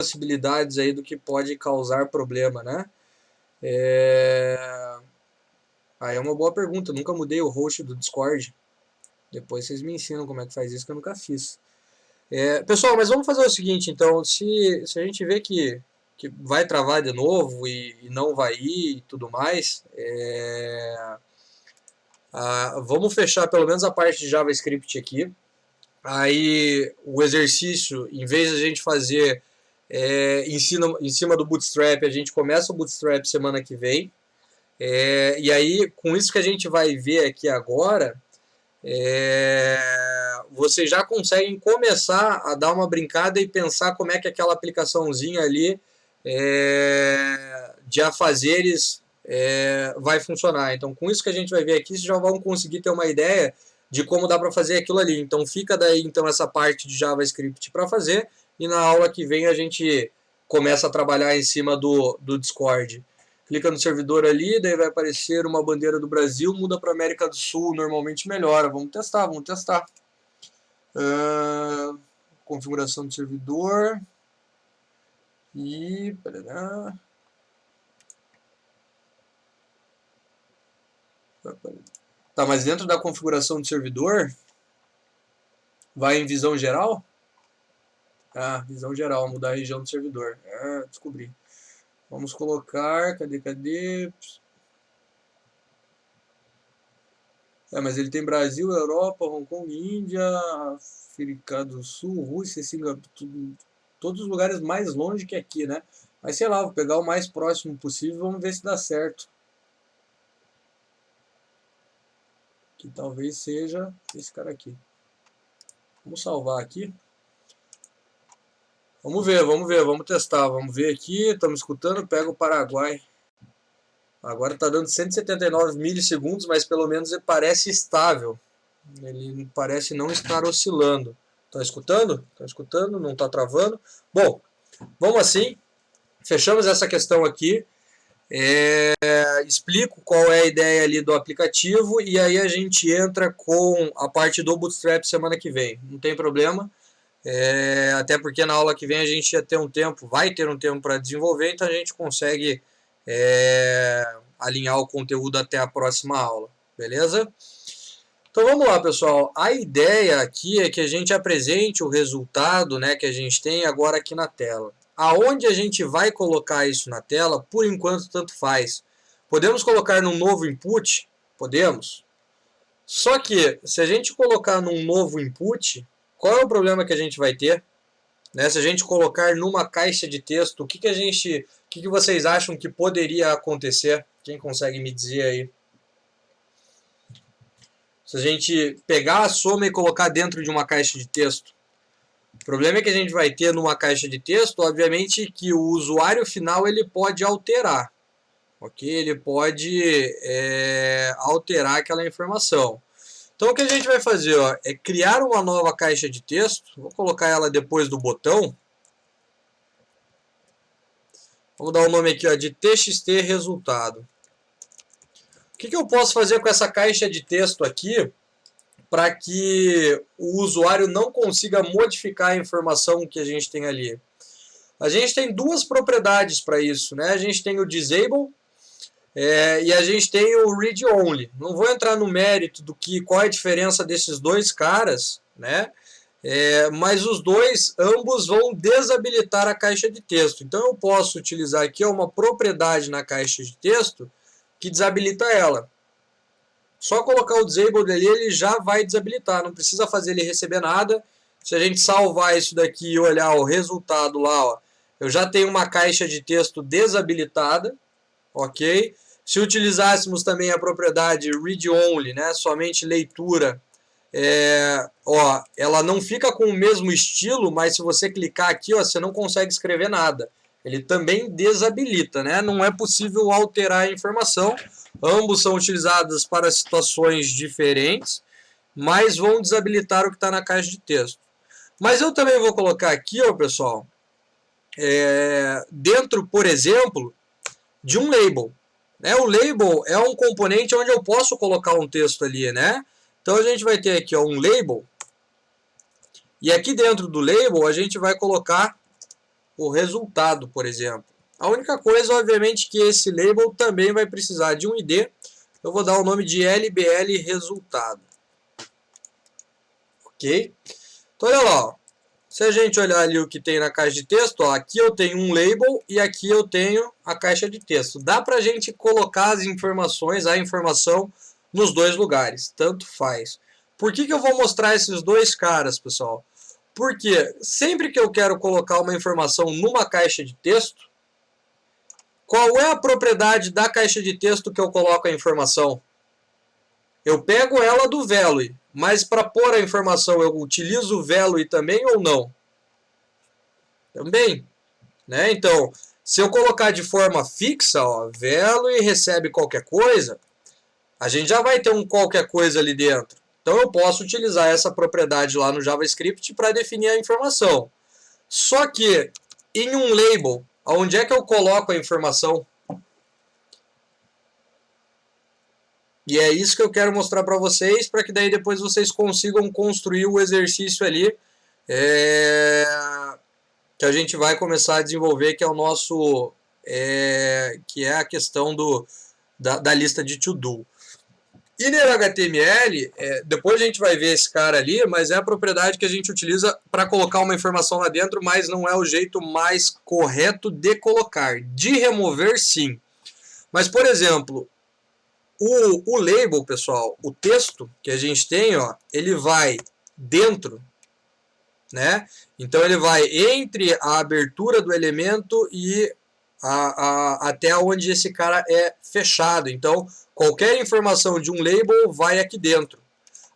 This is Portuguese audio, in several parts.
possibilidades aí do que pode causar problema, né? Aí é uma boa pergunta, nunca mudei o host do Discord. Depois vocês me ensinam como é que faz isso, que eu nunca fiz. Pessoal, mas vamos fazer o seguinte, então, se a gente vê que vai travar de novo e não vai ir e tudo mais, vamos fechar pelo menos a parte de JavaScript aqui. Aí o exercício, em vez de a gente fazer em cima do Bootstrap, a gente começa o Bootstrap semana que vem. E aí, com isso que a gente vai ver aqui agora, vocês já conseguem começar a dar uma brincada e pensar como é que aquela aplicaçãozinha ali de afazeres vai funcionar. Então, com isso que a gente vai ver aqui, vocês já vão conseguir ter uma ideia de como dá para fazer aquilo ali. Então, fica daí então essa parte de JavaScript para fazer, e na aula que vem a gente começa a trabalhar em cima do Discord. Clica no servidor ali, daí vai aparecer uma bandeira do Brasil, muda para América do Sul, normalmente melhora. Vamos testar, vamos testar. Configuração do servidor. E... Tá, mas dentro da configuração do servidor, vai em visão geral? Visão geral, mudar a região do servidor. Descobri. Vamos colocar, cadê? Mas ele tem Brasil, Europa, Hong Kong, Índia, África do Sul, Rússia, Singapura, todos os lugares mais longe que aqui, né? Mas sei lá, vou pegar o mais próximo possível e vamos ver se dá certo. Que talvez seja esse cara aqui. Vamos salvar aqui. Vamos ver, vamos testar. Vamos ver aqui, estamos escutando, pega o Paraguai. Agora está dando 179 milissegundos, mas pelo menos ele parece estável. Ele parece não estar oscilando. Está escutando? Está escutando? Não está travando? Bom, vamos assim. Fechamos essa questão aqui. Explico qual é a ideia ali do aplicativo e aí a gente entra com a parte do Bootstrap semana que vem. Não tem problema. Até porque na aula que vem a gente vai ter um tempo para desenvolver, então a gente consegue alinhar o conteúdo até a próxima aula, beleza? Então vamos lá, pessoal. A ideia aqui é que a gente apresente o resultado, né, que a gente tem agora aqui na tela. Aonde a gente vai colocar isso na tela, por enquanto tanto faz. Podemos colocar num novo input? Podemos. Só que se a gente colocar num novo input, qual é o problema que a gente vai ter? Né? Se a gente colocar numa caixa de texto, o que vocês acham que poderia acontecer? Quem consegue me dizer aí? Se a gente pegar a soma e colocar dentro de uma caixa de texto, o problema é que a gente vai ter numa caixa de texto, obviamente, que o usuário final ele pode alterar, ok? Ele pode alterar aquela informação. Então o que a gente vai fazer é criar uma nova caixa de texto. Vou colocar ela depois do botão. Vamos dar o nome aqui de txt resultado. O que eu posso fazer com essa caixa de texto aqui para que o usuário não consiga modificar a informação que a gente tem ali? A gente tem duas propriedades para isso, né? A gente tem o disable e a gente tem o read only. Não vou entrar no mérito do qual é a diferença desses dois caras, né? Mas os dois, ambos vão desabilitar a caixa de texto. Então eu posso utilizar aqui uma propriedade na caixa de texto que desabilita ela. Só colocar o disabled ali, ele já vai desabilitar, não precisa fazer ele receber nada. Se a gente salvar isso daqui e olhar o resultado lá, eu já tenho uma caixa de texto desabilitada, ok? Se utilizássemos também a propriedade read only, né, somente leitura, ela não fica com o mesmo estilo, mas se você clicar aqui, você não consegue escrever nada. Ele também desabilita, né? Não é possível alterar a informação. Ambos são utilizados para situações diferentes, mas vão desabilitar o que está na caixa de texto. Mas eu também vou colocar aqui, pessoal, dentro, por exemplo, de um label. Né? O label é um componente onde eu posso colocar um texto ali, né? Então a gente vai ter aqui um label, e aqui dentro do label a gente vai colocar o resultado, por exemplo. A única coisa, obviamente, que esse label também vai precisar de um ID. Eu vou dar o nome de LBL resultado. Ok? Então, olha lá. Ó. Se a gente olhar ali o que tem na caixa de texto, ó, aqui eu tenho um label e aqui eu tenho a caixa de texto. Dá pra gente colocar as informações, a informação, nos dois lugares. Tanto faz. Por que eu vou mostrar esses dois caras, pessoal? Porque sempre que eu quero colocar uma informação numa caixa de texto, qual é a propriedade da caixa de texto que eu coloco a informação? Eu pego ela do value, mas para pôr a informação eu utilizo o value também ou não? Também. Né? Então, se eu colocar de forma fixa, ó, value recebe qualquer coisa, a gente já vai ter um qualquer coisa ali dentro. Então eu posso utilizar essa propriedade lá no JavaScript para definir a informação. Só que em um label, onde é que eu coloco a informação? E é isso que eu quero mostrar para vocês, para que daí depois vocês consigam construir o exercício ali que a gente vai começar a desenvolver, que é o nosso que é a questão da lista de to-do. Inner HTML, depois a gente vai ver esse cara ali, mas é a propriedade que a gente utiliza para colocar uma informação lá dentro, mas não é o jeito mais correto de colocar. De remover, sim. Mas, por exemplo, o label, pessoal, o texto que a gente tem, ó, ele vai dentro, né? Então ele vai entre a abertura do elemento e até onde esse cara é fechado. Então, qualquer informação de um label vai aqui dentro.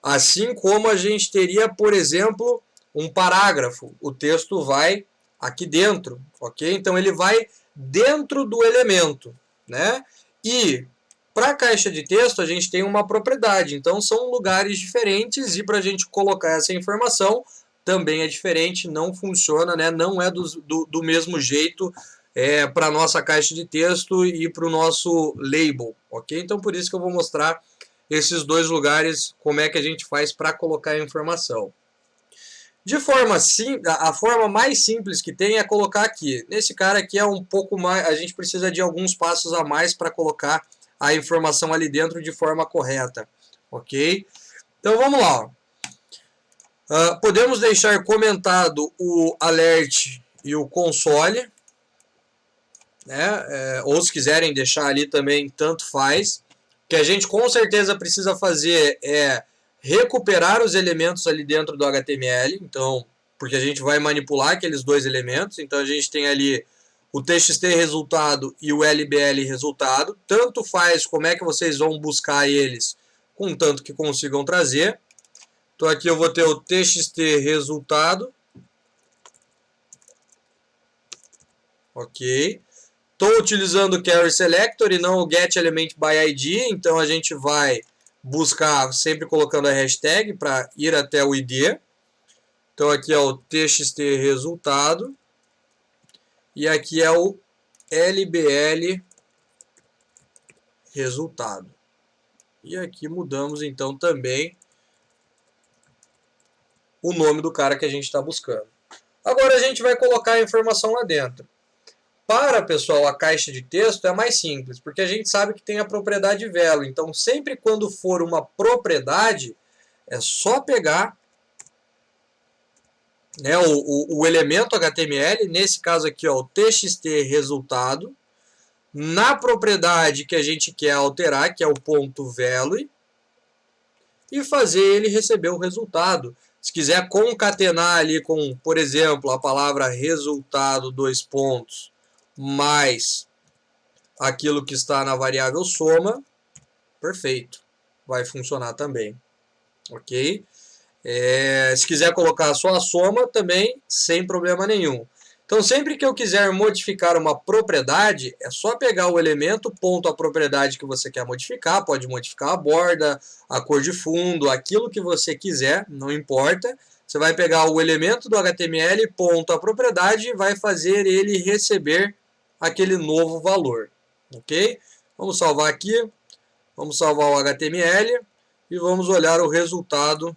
Assim como a gente teria, por exemplo, um parágrafo. O texto vai aqui dentro, ok? Então, ele vai dentro do elemento, né? E para a caixa de texto, a gente tem uma propriedade. Então, são lugares diferentes e para a gente colocar essa informação também é diferente, não funciona, né? Não é do mesmo jeito para a nossa caixa de texto e para o nosso label, ok? Então, por isso que eu vou mostrar esses dois lugares, como é que a gente faz para colocar a informação. De forma simples, a forma mais simples que tem é colocar aqui. Nesse cara aqui é um pouco mais, a gente precisa de alguns passos a mais para colocar a informação ali dentro de forma correta, ok? Então, vamos lá. Podemos deixar comentado o alert e o console, né? Ou se quiserem deixar ali também, tanto faz. O que a gente com certeza precisa fazer é recuperar os elementos ali dentro do HTML, então, porque a gente vai manipular aqueles dois elementos, então a gente tem ali o txt resultado e o lbl resultado, tanto faz como é que vocês vão buscar eles, contanto que consigam trazer. Então aqui eu vou ter o txt resultado, ok. Estou utilizando o carry selector e não o get element by id, então a gente vai buscar sempre colocando a hashtag para ir até o id. Então aqui é o txt resultado e aqui é o lbl resultado. E aqui mudamos então também o nome do cara que a gente está buscando. Agora a gente vai colocar a informação lá dentro. Para, pessoal, a caixa de texto é mais simples, porque a gente sabe que tem a propriedade value. Então, sempre quando for uma propriedade, é só pegar, né, o elemento HTML, nesse caso aqui, ó, o txt resultado, na propriedade que a gente quer alterar, que é o ponto .value, e fazer ele receber o resultado. Se quiser concatenar ali com, por exemplo, a palavra resultado, dois pontos, mais aquilo que está na variável soma, perfeito, vai funcionar também, ok? Se quiser colocar só a soma, também sem problema nenhum. Então, sempre que eu quiser modificar uma propriedade, é só pegar o elemento, ponto a propriedade que você quer modificar, pode modificar a borda, a cor de fundo, aquilo que você quiser, não importa. Você vai pegar o elemento do HTML, ponto a propriedade, e vai fazer ele receber aquele novo valor, ok? Vamos salvar aqui, vamos salvar o HTML e vamos olhar o resultado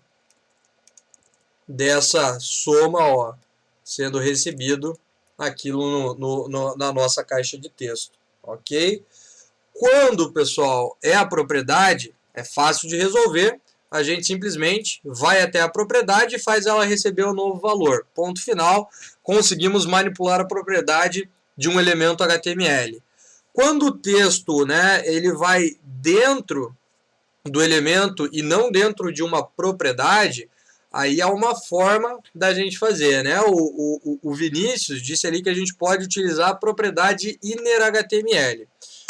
dessa soma, ó, sendo recebido aquilo na nossa caixa de texto, ok? Quando, pessoal, é a propriedade, é fácil de resolver. A gente simplesmente vai até a propriedade e faz ela receber o novo valor. Ponto final, conseguimos manipular a propriedade de um elemento HTML. Quando o texto, né, ele vai dentro do elemento e não dentro de uma propriedade, aí há uma forma da gente fazer, né? O Vinícius disse ali que a gente pode utilizar a propriedade innerHTML.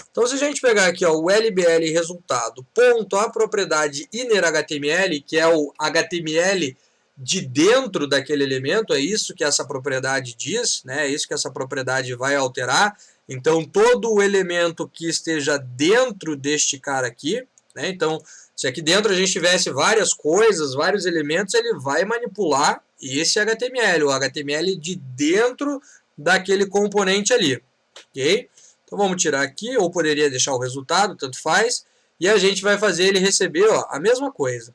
Então, se a gente pegar aqui ó, o LBL resultado, ponto a propriedade innerHTML, que é o HTML de dentro daquele elemento, é isso que essa propriedade diz, né? É isso que essa propriedade vai alterar. Então, todo o elemento que esteja dentro deste cara aqui, né? Então, se aqui dentro a gente tivesse várias coisas, vários elementos, ele vai manipular esse HTML, o HTML de dentro daquele componente ali, ok? Então vamos tirar aqui, ou poderia deixar o resultado, tanto faz, e a gente vai fazer ele receber ó, a mesma coisa.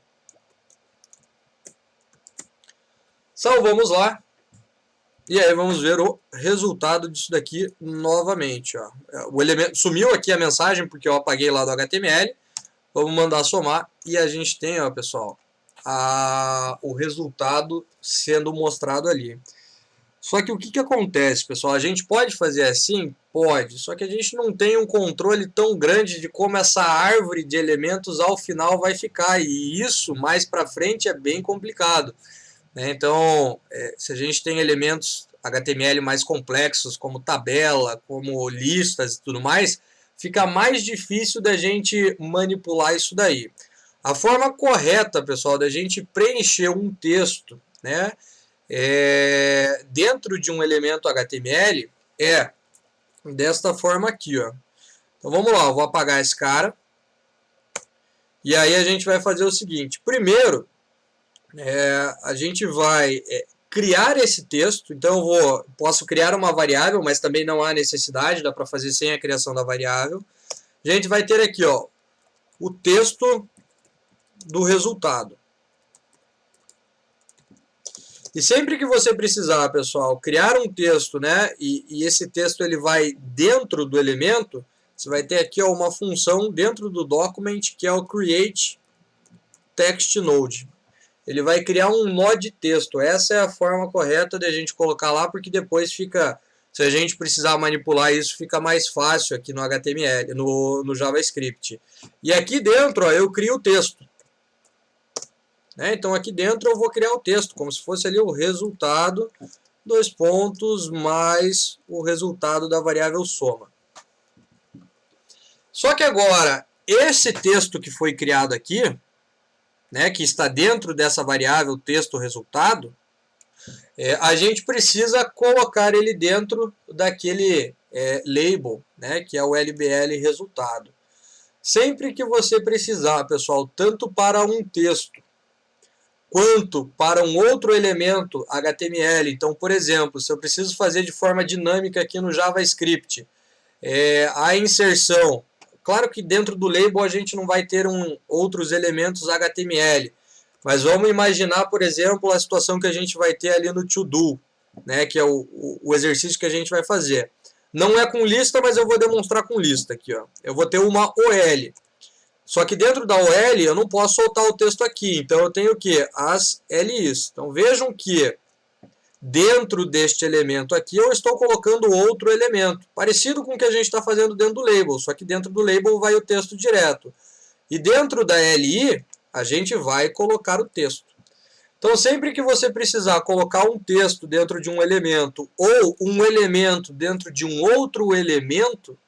Salvamos lá, e aí vamos ver o resultado disso daqui novamente. Ó. O elemento, sumiu aqui a mensagem porque eu apaguei lá do HTML, vamos mandar somar, e a gente tem, ó, pessoal, o resultado sendo mostrado ali. Só que o que acontece, pessoal? A gente pode fazer assim? Pode. Só que a gente não tem um controle tão grande de como essa árvore de elementos ao final vai ficar. E isso, mais para frente, é bem complicado, né? Então, se a gente tem elementos HTML mais complexos, como tabela, como listas e tudo mais, fica mais difícil da gente manipular isso daí. A forma correta, pessoal, da gente preencher um texto, né? Dentro de um elemento HTML é desta forma aqui, ó. Então vamos lá, eu vou apagar esse cara e aí a gente vai fazer o seguinte: primeiro a gente vai criar esse texto. Então eu posso criar uma variável, mas também não há necessidade, dá para fazer sem a criação da variável. A gente vai ter aqui ó, o texto do resultado. E sempre que você precisar, pessoal, criar um texto, né, e esse texto ele vai dentro do elemento, você vai ter aqui ó, uma função dentro do document que é o create text node. Ele vai criar um nó de texto. Essa é a forma correta de a gente colocar lá, porque depois fica, se a gente precisar manipular isso, fica mais fácil aqui no HTML, no JavaScript. E aqui dentro ó, eu crio o texto. Então aqui dentro eu vou criar o texto, como se fosse ali o resultado, dois pontos, mais o resultado da variável soma. Só que agora, esse texto que foi criado aqui, né, que está dentro dessa variável texto resultado, a gente precisa colocar ele dentro daquele label, né, que é o LBL resultado. Sempre que você precisar, pessoal, tanto para um texto, quanto para um outro elemento HTML. Então, por exemplo, se eu preciso fazer de forma dinâmica aqui no JavaScript, a inserção, claro que dentro do label a gente não vai ter outros elementos HTML, mas vamos imaginar, por exemplo, a situação que a gente vai ter ali no to-do, né, que é o exercício que a gente vai fazer. Não é com lista, mas eu vou demonstrar com lista aqui. Ó. Eu vou ter uma OL. Só que dentro da OL eu não posso soltar o texto aqui, então eu tenho o que? As LIs. Então vejam que dentro deste elemento aqui eu estou colocando outro elemento, parecido com o que a gente está fazendo dentro do label, só que dentro do label vai o texto direto. E dentro da LI a gente vai colocar o texto. Então sempre que você precisar colocar um texto dentro de um elemento ou um elemento dentro de um outro elemento,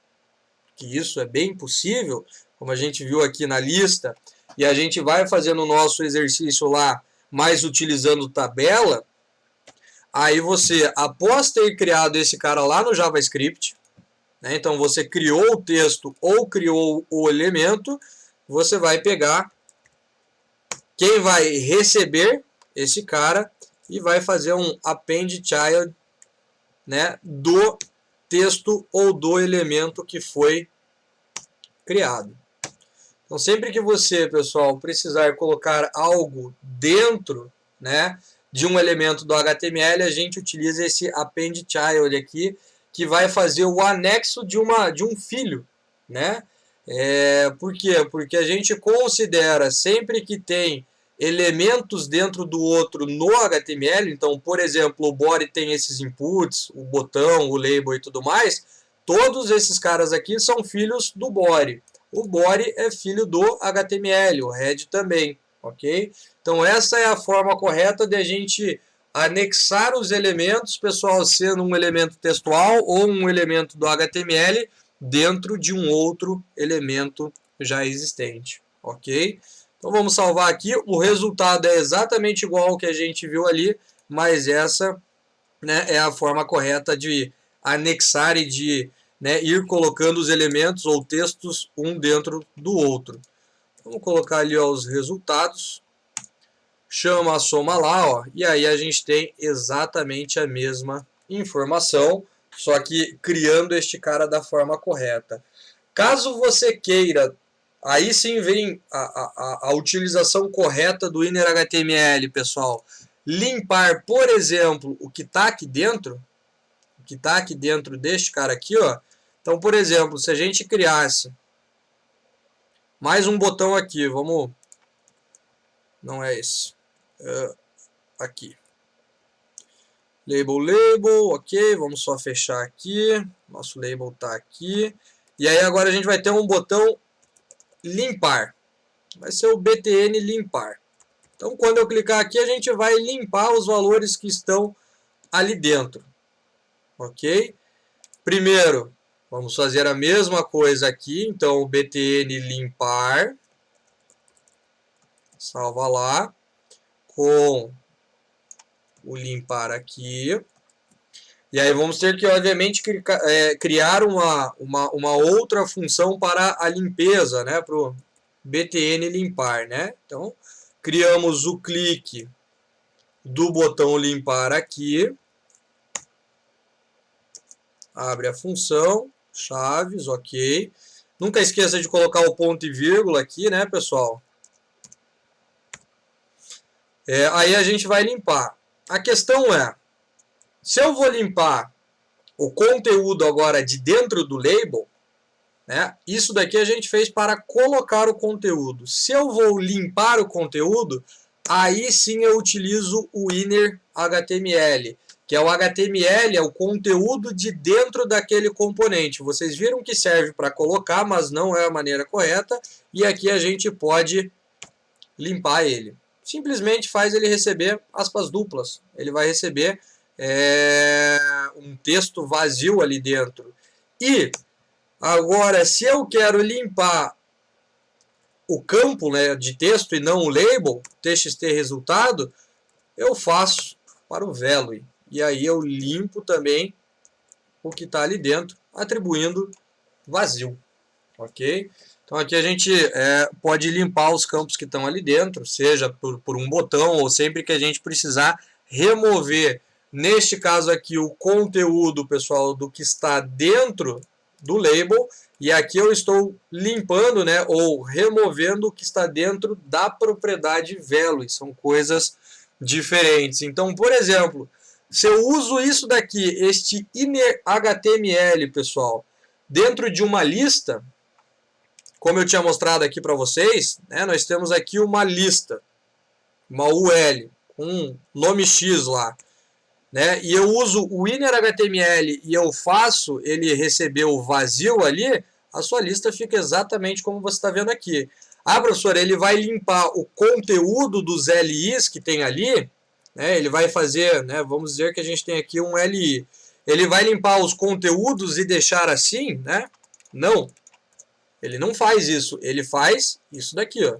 que isso é bem possível, como a gente viu aqui na lista, e a gente vai fazendo o nosso exercício lá, mais utilizando tabela, aí você, após ter criado esse cara lá no JavaScript, né, então você criou o texto ou criou o elemento, você vai pegar quem vai receber esse cara e vai fazer um append child, né, do texto ou do elemento que foi criado. Então, sempre que você, pessoal, precisar colocar algo dentro, né, de um elemento do HTML, a gente utiliza esse append child aqui, que vai fazer o anexo de um filho, né? Por quê? Porque a gente considera sempre que tem elementos dentro do outro no HTML, então, por exemplo, o body tem esses inputs, o botão, o label e tudo mais, todos esses caras aqui são filhos do body. O body é filho do HTML, o head também, ok? Então essa é a forma correta de a gente anexar os elementos, pessoal, sendo um elemento textual ou um elemento do HTML dentro de um outro elemento já existente, ok? Então vamos salvar aqui, o resultado é exatamente igual ao que a gente viu ali, mas essa, né, é a forma correta de anexar e de, né, ir colocando os elementos ou textos um dentro do outro. Vamos colocar ali, ó, os resultados, chama a soma lá, ó, e aí a gente tem exatamente a mesma informação, só que criando este cara da forma correta. Caso você queira, aí sim vem a utilização correta do inner HTML, pessoal. Limpar, por exemplo, o que está aqui dentro, deste cara aqui, ó. Então, por exemplo, se a gente criasse mais um botão aqui, vamos... Não é esse. Aqui. Label, ok, vamos só fechar aqui, nosso label está aqui, e aí agora a gente vai ter um botão limpar, vai ser o btn limpar. Então quando eu clicar aqui a gente vai limpar os valores que estão ali dentro, ok? Primeiro, vamos fazer a mesma coisa aqui, então o btn limpar, salva lá, com o limpar aqui. E aí vamos ter que, obviamente, criar uma outra função para a limpeza, né? Para o btn limpar, né? Então, criamos o clique do botão limpar aqui. Abre a função, chaves, ok. Nunca esqueça de colocar o ponto e vírgula aqui, né, pessoal? Aí a gente vai limpar. A questão é, se eu vou limpar o conteúdo agora de dentro do label, né, isso daqui a gente fez para colocar o conteúdo. Se eu vou limpar o conteúdo, aí sim eu utilizo o inner HTML, que é o HTML, é o conteúdo de dentro daquele componente. Vocês viram que serve para colocar, mas não é a maneira correta, e aqui a gente pode limpar ele. Simplesmente faz ele receber aspas duplas. Ele vai receber um texto vazio ali dentro. E agora, se eu quero limpar o campo, né, de texto e não o label, txt resultado, eu faço para o value. E aí eu limpo também o que está ali dentro, atribuindo vazio. Ok? Então aqui a gente pode limpar os campos que estão ali dentro, seja por um botão ou sempre que a gente precisar remover, neste caso aqui, o conteúdo, pessoal, do que está dentro do label, e aqui eu estou limpando, né, ou removendo o que está dentro da propriedade value, são coisas diferentes. Então, por exemplo, se eu uso isso daqui, este inner HTML, pessoal, dentro de uma lista, como eu tinha mostrado aqui para vocês, né, nós temos aqui uma lista, uma UL, com um nome X lá, né, e eu uso o inner HTML e eu faço ele receber o vazio ali, a sua lista fica exatamente como você está vendo aqui. Ah, professor, ele vai limpar o conteúdo dos LIs que tem ali, né, ele vai fazer, né, vamos dizer que a gente tem aqui um LI, ele vai limpar os conteúdos e deixar assim, né? Não. Ele não faz isso, ele faz isso daqui, ó.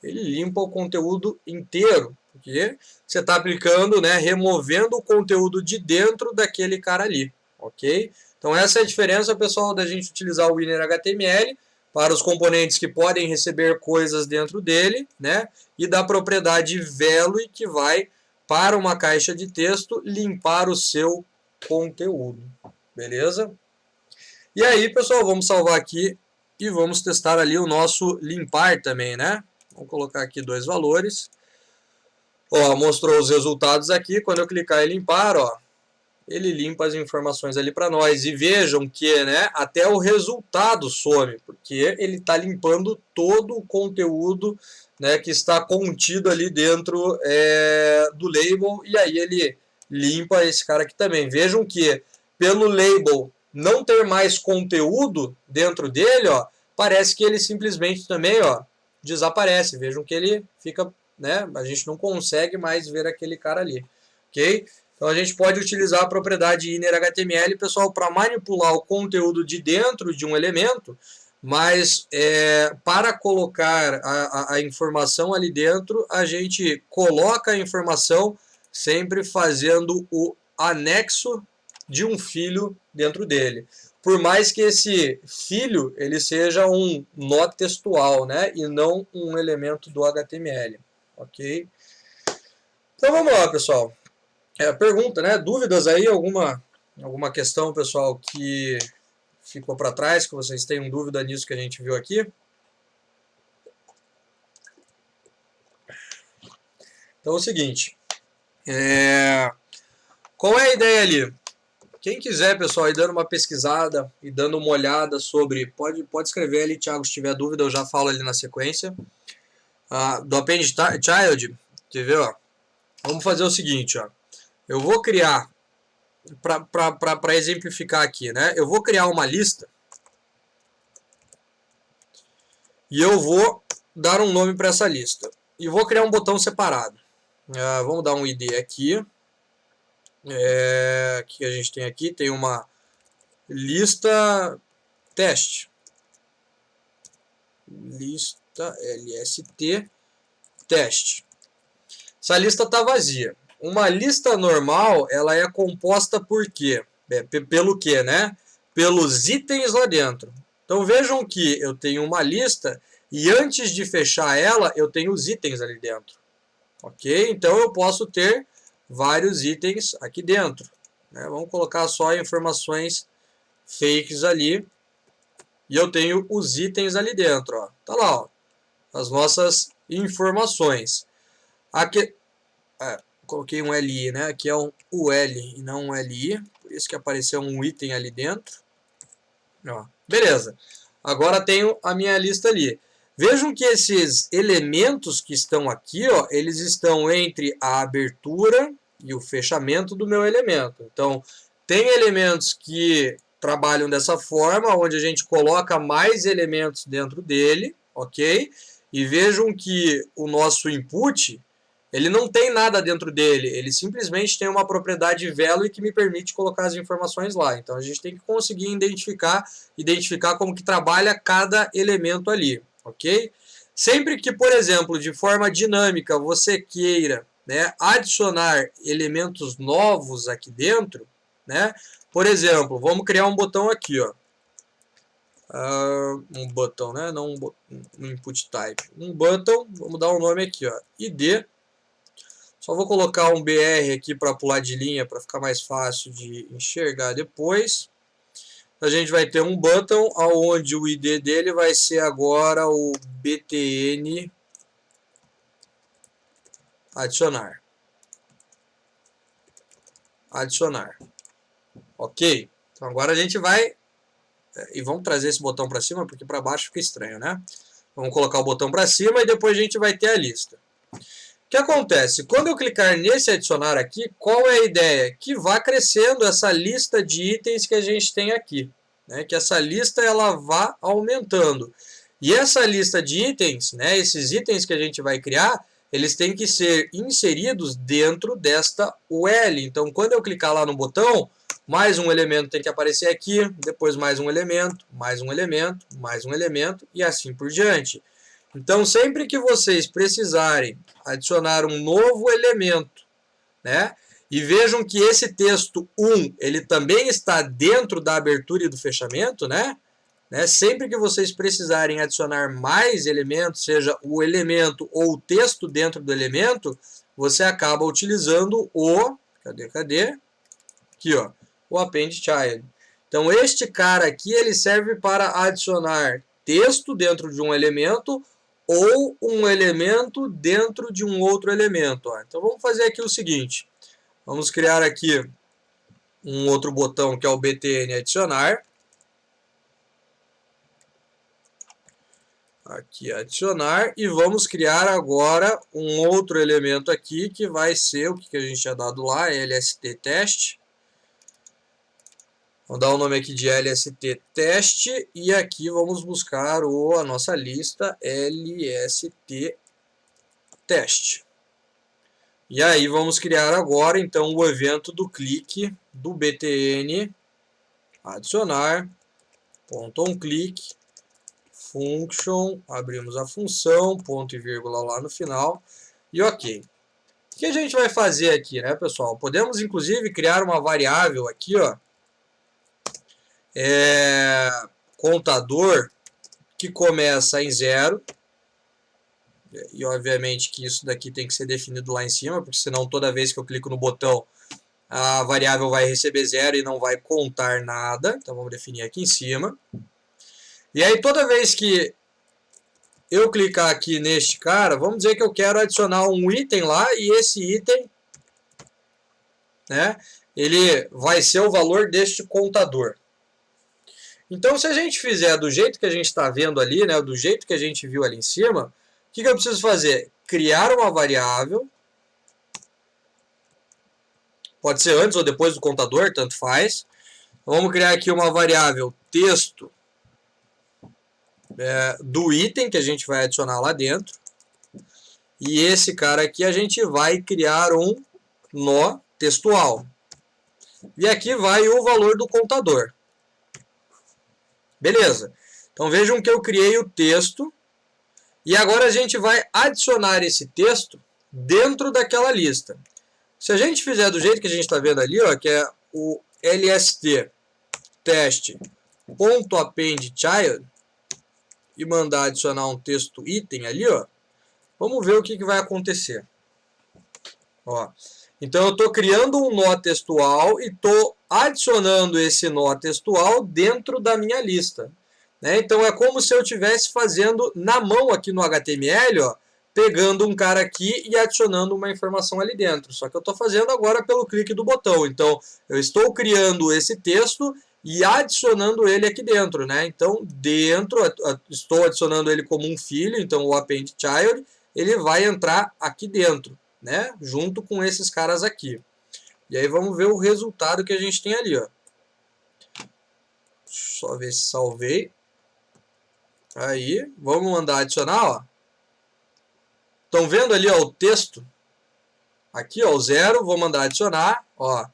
Ele limpa o conteúdo inteiro, porque você está aplicando, né, removendo o conteúdo de dentro daquele cara ali, ok? Então essa é a diferença, pessoal, da gente utilizar o inner HTML para os componentes que podem receber coisas dentro dele, né, e da propriedade value que vai para uma caixa de texto limpar o seu conteúdo, beleza? E aí, pessoal, vamos salvar aqui e vamos testar ali o nosso limpar também, né? Vamos colocar aqui dois valores. Ó, mostrou os resultados aqui. Quando eu clicar em limpar, ó, ele limpa as informações ali para nós. E vejam que, né, até o resultado some, porque ele está limpando todo o conteúdo, né, que está contido ali dentro do label. E aí ele limpa esse cara aqui também. Vejam que pelo label não ter mais conteúdo dentro dele, ó, parece que ele simplesmente também, ó, desaparece. Vejam que ele fica, né, a gente não consegue mais ver aquele cara ali, ok? Então a gente pode utilizar a propriedade inner.html, pessoal, para manipular o conteúdo de dentro de um elemento, mas para colocar a informação ali dentro, a gente coloca a informação sempre fazendo o anexo de um filho dentro dele. Por mais que esse filho ele seja um nó textual, né, e não um elemento do HTML, ok? Então vamos lá, pessoal. Pergunta, né? Dúvidas aí? Alguma questão, pessoal, que ficou para trás, que vocês tenham dúvida nisso que a gente viu aqui? Então é o seguinte. Qual é a ideia ali? Quem quiser, pessoal, ir dando uma pesquisada e dando uma olhada sobre... Pode escrever ali, Thiago, se tiver dúvida, eu já falo ali na sequência. Do Append Child, quer ver, ó? Vamos fazer o seguinte, ó. Eu vou criar, para exemplificar aqui, né? Eu vou criar uma lista e eu vou dar um nome para essa lista. E vou criar um botão separado. Vamos dar um ID aqui. O que a gente tem aqui? Tem uma lista teste. Lista LST teste. Essa lista está vazia. Uma lista normal, ela é composta por quê? Pelo quê, né? Pelos itens lá dentro. Então vejam que eu tenho uma lista e antes de fechar ela, eu tenho os itens ali dentro. Ok? Então eu posso ter vários itens aqui dentro, né? Vamos colocar só informações fakes ali. E eu tenho os itens ali dentro. Ó. Tá lá, ó, as nossas informações. Aqui, coloquei um LI, né? Aqui é um UL e não um LI. Por isso que apareceu um item ali dentro. Ó, beleza. Agora tenho a minha lista ali. Vejam que esses elementos que estão aqui, ó, eles estão entre a abertura e o fechamento do meu elemento. Então, tem elementos que trabalham dessa forma, onde a gente coloca mais elementos dentro dele, ok? E vejam que o nosso input, ele não tem nada dentro dele, ele simplesmente tem uma propriedade value que me permite colocar as informações lá. Então, a gente tem que conseguir identificar como que trabalha cada elemento ali. Ok? Sempre que, por exemplo, de forma dinâmica você queira, né, adicionar elementos novos aqui dentro, né? Por exemplo, vamos criar um botão aqui, ó. Um botão, né? Não um input type. Um button, vamos dar um nome aqui, ó. ID. Só vou colocar um BR aqui para pular de linha para ficar mais fácil de enxergar depois. A gente vai ter um button onde o ID dele vai ser agora o btn adicionar. Adicionar. Ok? Então agora a gente vai... E vamos trazer esse botão para cima, porque para baixo fica estranho, né? Vamos colocar o botão para cima e depois a gente vai ter a lista. O que acontece? Quando eu clicar nesse adicionar aqui, qual é a ideia? Que vá crescendo essa lista de itens que a gente tem aqui. Né, que essa lista ela vá aumentando. E essa lista de itens, né, esses itens que a gente vai criar, eles têm que ser inseridos dentro desta UL. Então, quando eu clicar lá no botão, mais um elemento tem que aparecer aqui, depois mais um elemento, mais um elemento, mais um elemento e assim por diante. Então, sempre que vocês precisarem adicionar um novo elemento, né, e vejam que esse texto 1, ele também está dentro da abertura e do fechamento, né? Sempre que vocês precisarem adicionar mais elementos, seja o elemento ou o texto dentro do elemento, você acaba utilizando o... Cadê? Aqui, ó. O Append Child. Então, este cara aqui, ele serve para adicionar texto dentro de um elemento ou um elemento dentro de um outro elemento. Ó. Então vamos fazer aqui o seguinte, vamos criar aqui um outro botão que é o btn adicionar. Aqui adicionar e vamos criar agora um outro elemento aqui que vai ser o que a gente tinha dado lá, lst teste. Vamos dar o nome aqui de lst teste e aqui vamos buscar a nossa lista lst teste. E aí vamos criar agora então o evento do clique do btn adicionar .onClick function, abrimos a função, ponto e vírgula lá no final, e ok. O que a gente vai fazer aqui, né, pessoal? Podemos, inclusive, criar uma variável aqui, ó, contador, que começa em 0, e obviamente que isso daqui tem que ser definido lá em cima, porque senão toda vez que eu clico no botão, a variável vai receber 0 e não vai contar nada, então vamos definir aqui em cima. E aí toda vez que eu clicar aqui neste cara, vamos dizer que eu quero adicionar um item lá e esse item, né, ele vai ser o valor deste contador. Então se a gente fizer do jeito que a gente está vendo ali, né, do jeito que a gente viu ali em cima, o que eu preciso fazer? Criar uma variável, pode ser antes ou depois do contador, tanto faz. Vamos criar aqui uma variável texto do item que a gente vai adicionar lá dentro. E esse cara aqui a gente vai criar um nó textual. E aqui vai o valor do contador. Beleza. Então vejam que eu criei o texto. E agora a gente vai adicionar esse texto dentro daquela lista. Se a gente fizer do jeito que a gente está vendo ali, ó, que é o lst teste.appendChild, e mandar adicionar um texto item ali, ó, vamos ver o que vai acontecer. Ó, então eu estou criando um nó textual e estou adicionando esse nó textual dentro da minha lista. Né? Então é como se eu estivesse fazendo na mão aqui no HTML, ó, pegando um cara aqui e adicionando uma informação ali dentro. Só que eu estou fazendo agora pelo clique do botão. Então eu estou criando esse texto e adicionando ele aqui dentro, né? Então, dentro, estou adicionando ele como um filho, então o appendChild, ele vai entrar aqui dentro, né? Junto com esses caras aqui. E aí vamos ver o resultado que a gente tem ali, ó. Só ver se salvei. Aí, vamos mandar adicionar, ó. Estão vendo ali, ó, o texto? Aqui, ó, o 0, vou mandar adicionar, ó.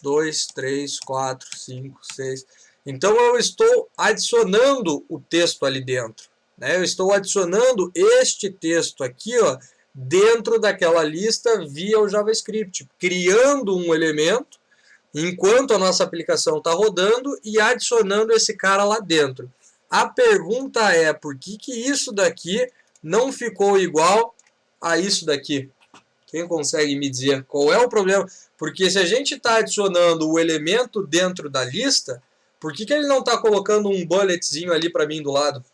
2, 3, 4, 5, 6. Então eu estou adicionando o texto ali dentro, né? Eu estou adicionando este texto aqui, ó, dentro daquela lista via o JavaScript, criando um elemento enquanto a nossa aplicação está rodando e adicionando esse cara lá dentro. A pergunta é, por que isso daqui não ficou igual a isso daqui? Quem consegue me dizer qual é o problema? Porque se a gente está adicionando o elemento dentro da lista, por que ele não está colocando um bulletzinho ali para mim do lado?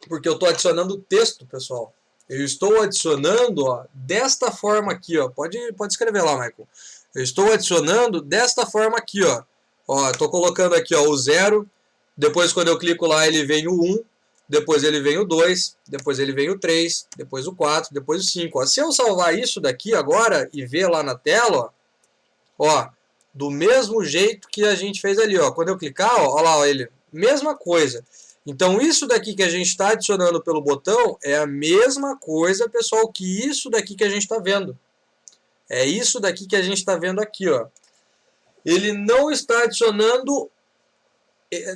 Porque eu estou adicionando texto, pessoal. Eu estou adicionando, ó, desta forma aqui, ó. Pode escrever lá, Michael. Eu estou adicionando desta forma aqui, ó. Ó, estou colocando aqui, ó, o 0. Depois, quando eu clico lá, ele vem o 1. Depois ele vem o 2, depois ele vem o 3, depois o 4, depois o 5. Ó. Se eu salvar isso daqui agora e ver lá na tela, ó, do mesmo jeito que a gente fez ali. Ó. Quando eu clicar, ó lá, ó, ele, mesma coisa. Então isso daqui que a gente está adicionando pelo botão é a mesma coisa, pessoal, que isso daqui que a gente está vendo. É isso daqui que a gente está vendo aqui. Ó. Ele não está adicionando...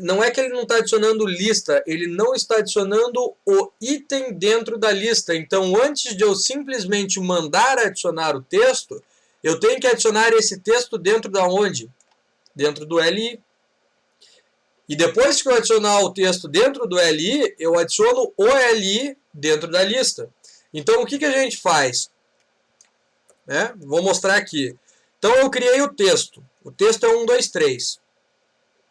Não é que ele não está adicionando lista, ele não está adicionando o item dentro da lista. Então, antes de eu simplesmente mandar adicionar o texto, eu tenho que adicionar esse texto dentro da onde? Dentro do LI. E depois que eu adicionar o texto dentro do LI, eu adiciono o LI dentro da lista. Então, o que a gente faz? Vou mostrar aqui. Então, eu criei o texto. O texto é 1, 2, 3.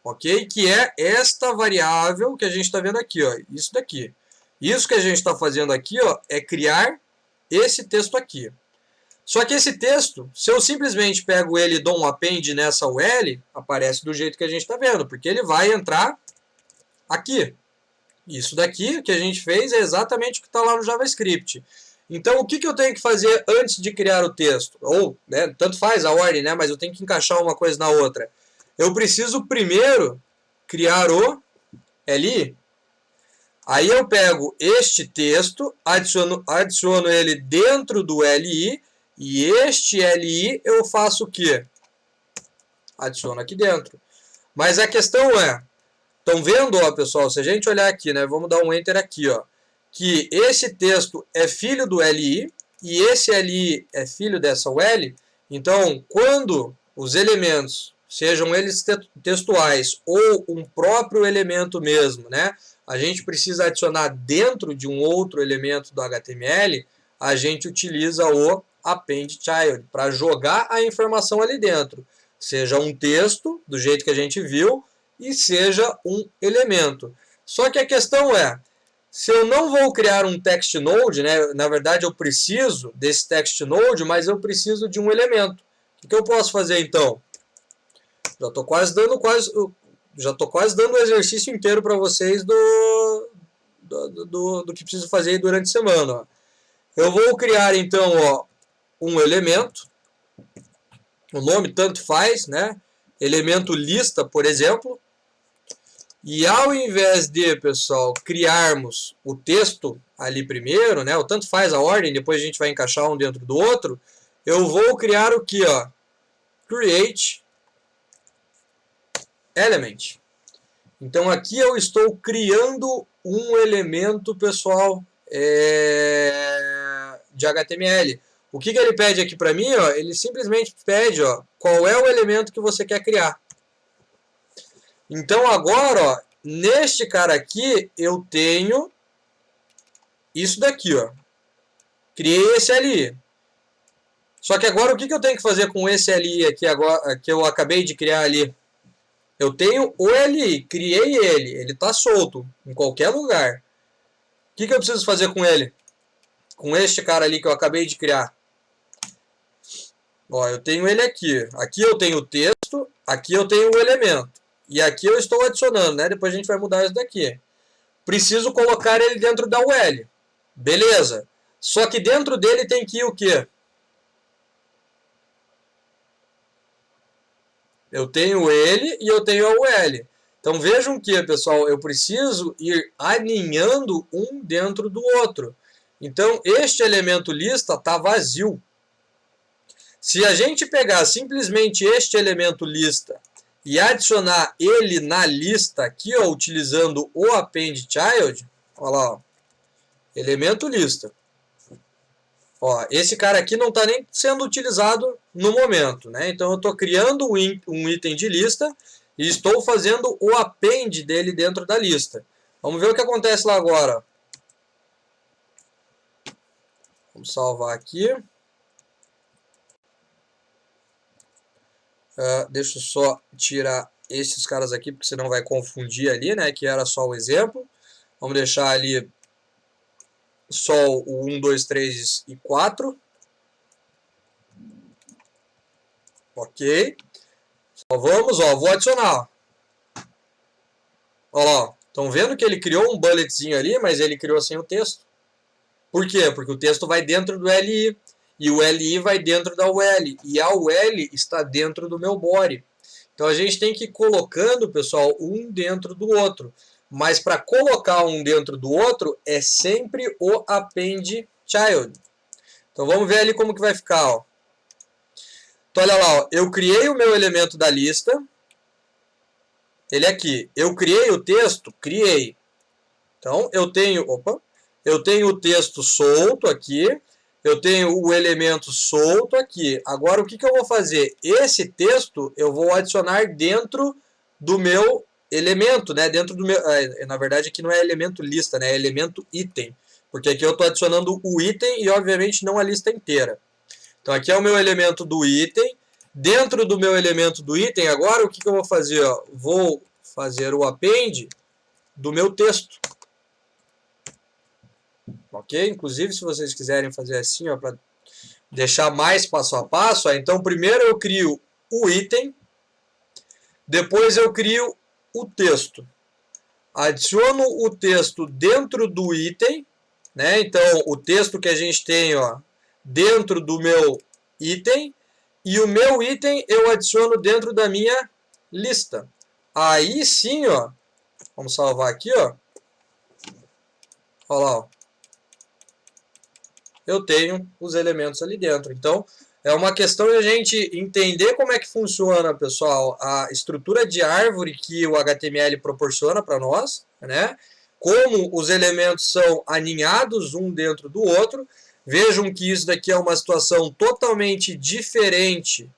ok? Que é esta variável que a gente está vendo aqui, ó, isso daqui. Isso que a gente está fazendo aqui, ó, é criar esse texto aqui. Só que esse texto, se eu simplesmente pego ele e dou um append nessa UL, aparece do jeito que a gente está vendo, porque ele vai entrar aqui. Isso daqui que a gente fez é exatamente o que está lá no JavaScript. Então, o que eu tenho que fazer antes de criar o texto? Ou, né, tanto faz a ordem, né, mas eu tenho que encaixar uma coisa na outra. Eu preciso primeiro criar o LI. Aí eu pego este texto, adiciono ele dentro do LI, e este LI eu faço o quê? Adiciono aqui dentro. Mas a questão é, estão vendo, ó, pessoal, se a gente olhar aqui, né, vamos dar um Enter aqui, ó, que esse texto é filho do LI, e esse LI é filho dessa UL, então, quando os elementos, sejam eles textuais ou um próprio elemento mesmo, né, a gente precisa adicionar dentro de um outro elemento do HTML, a gente utiliza o append child para jogar a informação ali dentro. Seja um texto, do jeito que a gente viu, e seja um elemento. Só que a questão é, se eu não vou criar um text node, né, na verdade eu preciso desse text node, mas eu preciso de um elemento. O que eu posso fazer então? Já estou quase dando o exercício inteiro para vocês do que preciso fazer durante a semana. Ó. Eu vou criar então, ó, um elemento, o nome tanto faz, né? Elemento lista, por exemplo. E ao invés de, pessoal, criarmos o texto ali primeiro, né? O tanto faz a ordem, depois a gente vai encaixar um dentro do outro. Eu vou criar o que, ó? Create element. Então aqui eu estou criando um elemento, pessoal, de HTML. O que ele pede aqui para mim? Ó, ele simplesmente pede, ó, qual é o elemento que você quer criar. Então agora, ó, neste cara aqui, eu tenho isso daqui, ó. Criei esse LI. Só que agora o que eu tenho que fazer com esse LI aqui agora, que eu acabei de criar ali? Eu tenho o LI, criei ele está solto em qualquer lugar. O que eu preciso fazer com ele? Com este cara ali que eu acabei de criar. Ó, eu tenho ele aqui. Aqui eu tenho o texto, aqui eu tenho o elemento. E aqui eu estou adicionando, né? Depois a gente vai mudar isso daqui. Preciso colocar ele dentro da UL. Beleza. Só que dentro dele tem que ir o quê? Eu tenho ele e eu tenho a UL. Então vejam que, pessoal, eu preciso ir alinhando um dentro do outro. Então este elemento lista está vazio. Se a gente pegar simplesmente este elemento lista e adicionar ele na lista aqui, ó, utilizando o append child, olha lá, ó, elemento lista. Ó, esse cara aqui não está nem sendo utilizado no momento, né? Então eu estou criando um item de lista e estou fazendo o append dele dentro da lista. Vamos ver o que acontece lá agora. Vamos salvar aqui. Deixa eu só tirar esses caras aqui, porque senão vai confundir ali, né? Que era só o exemplo. Vamos deixar ali só o 1, 2, 3 e 4. Ok. Só vamos, ó, vou adicionar. Olha lá, estão vendo que ele criou um bulletzinho ali, mas ele criou sem o texto. Por quê? Porque o texto vai dentro do LI. E o LI vai dentro da UL. E a UL está dentro do meu body. Então a gente tem que ir colocando, pessoal, um dentro do outro. Mas para colocar um dentro do outro, é sempre o append child. Então vamos ver ali como que vai ficar. Ó. Então olha lá, ó. Eu criei o meu elemento da lista. Ele aqui. Eu criei o texto? Criei. Então eu tenho o texto solto aqui. Eu tenho o elemento solto aqui. Agora, o que eu vou fazer? Esse texto eu vou adicionar dentro do meu elemento, né? Dentro do meu, na verdade, aqui não é elemento lista, né? É elemento item. Porque aqui eu estou adicionando o item e, obviamente, não a lista inteira. Então, aqui é o meu elemento do item. Dentro do meu elemento do item, agora, o que eu vou fazer? Ó? Vou fazer o append do meu texto. Ok? Inclusive, se vocês quiserem fazer assim, para deixar mais passo a passo, então primeiro eu crio o item, depois eu crio o texto. Adiciono o texto dentro do item, né? Então, o texto que a gente tem, ó, dentro do meu item, e o meu item eu adiciono dentro da minha lista. Aí sim, ó, vamos salvar aqui, ó. Olha lá, ó. Eu tenho os elementos ali dentro. Então, é uma questão de a gente entender como é que funciona, pessoal, a estrutura de árvore que o HTML proporciona para nós, né? Como os elementos são aninhados um dentro do outro. Vejam que isso daqui é uma situação totalmente diferente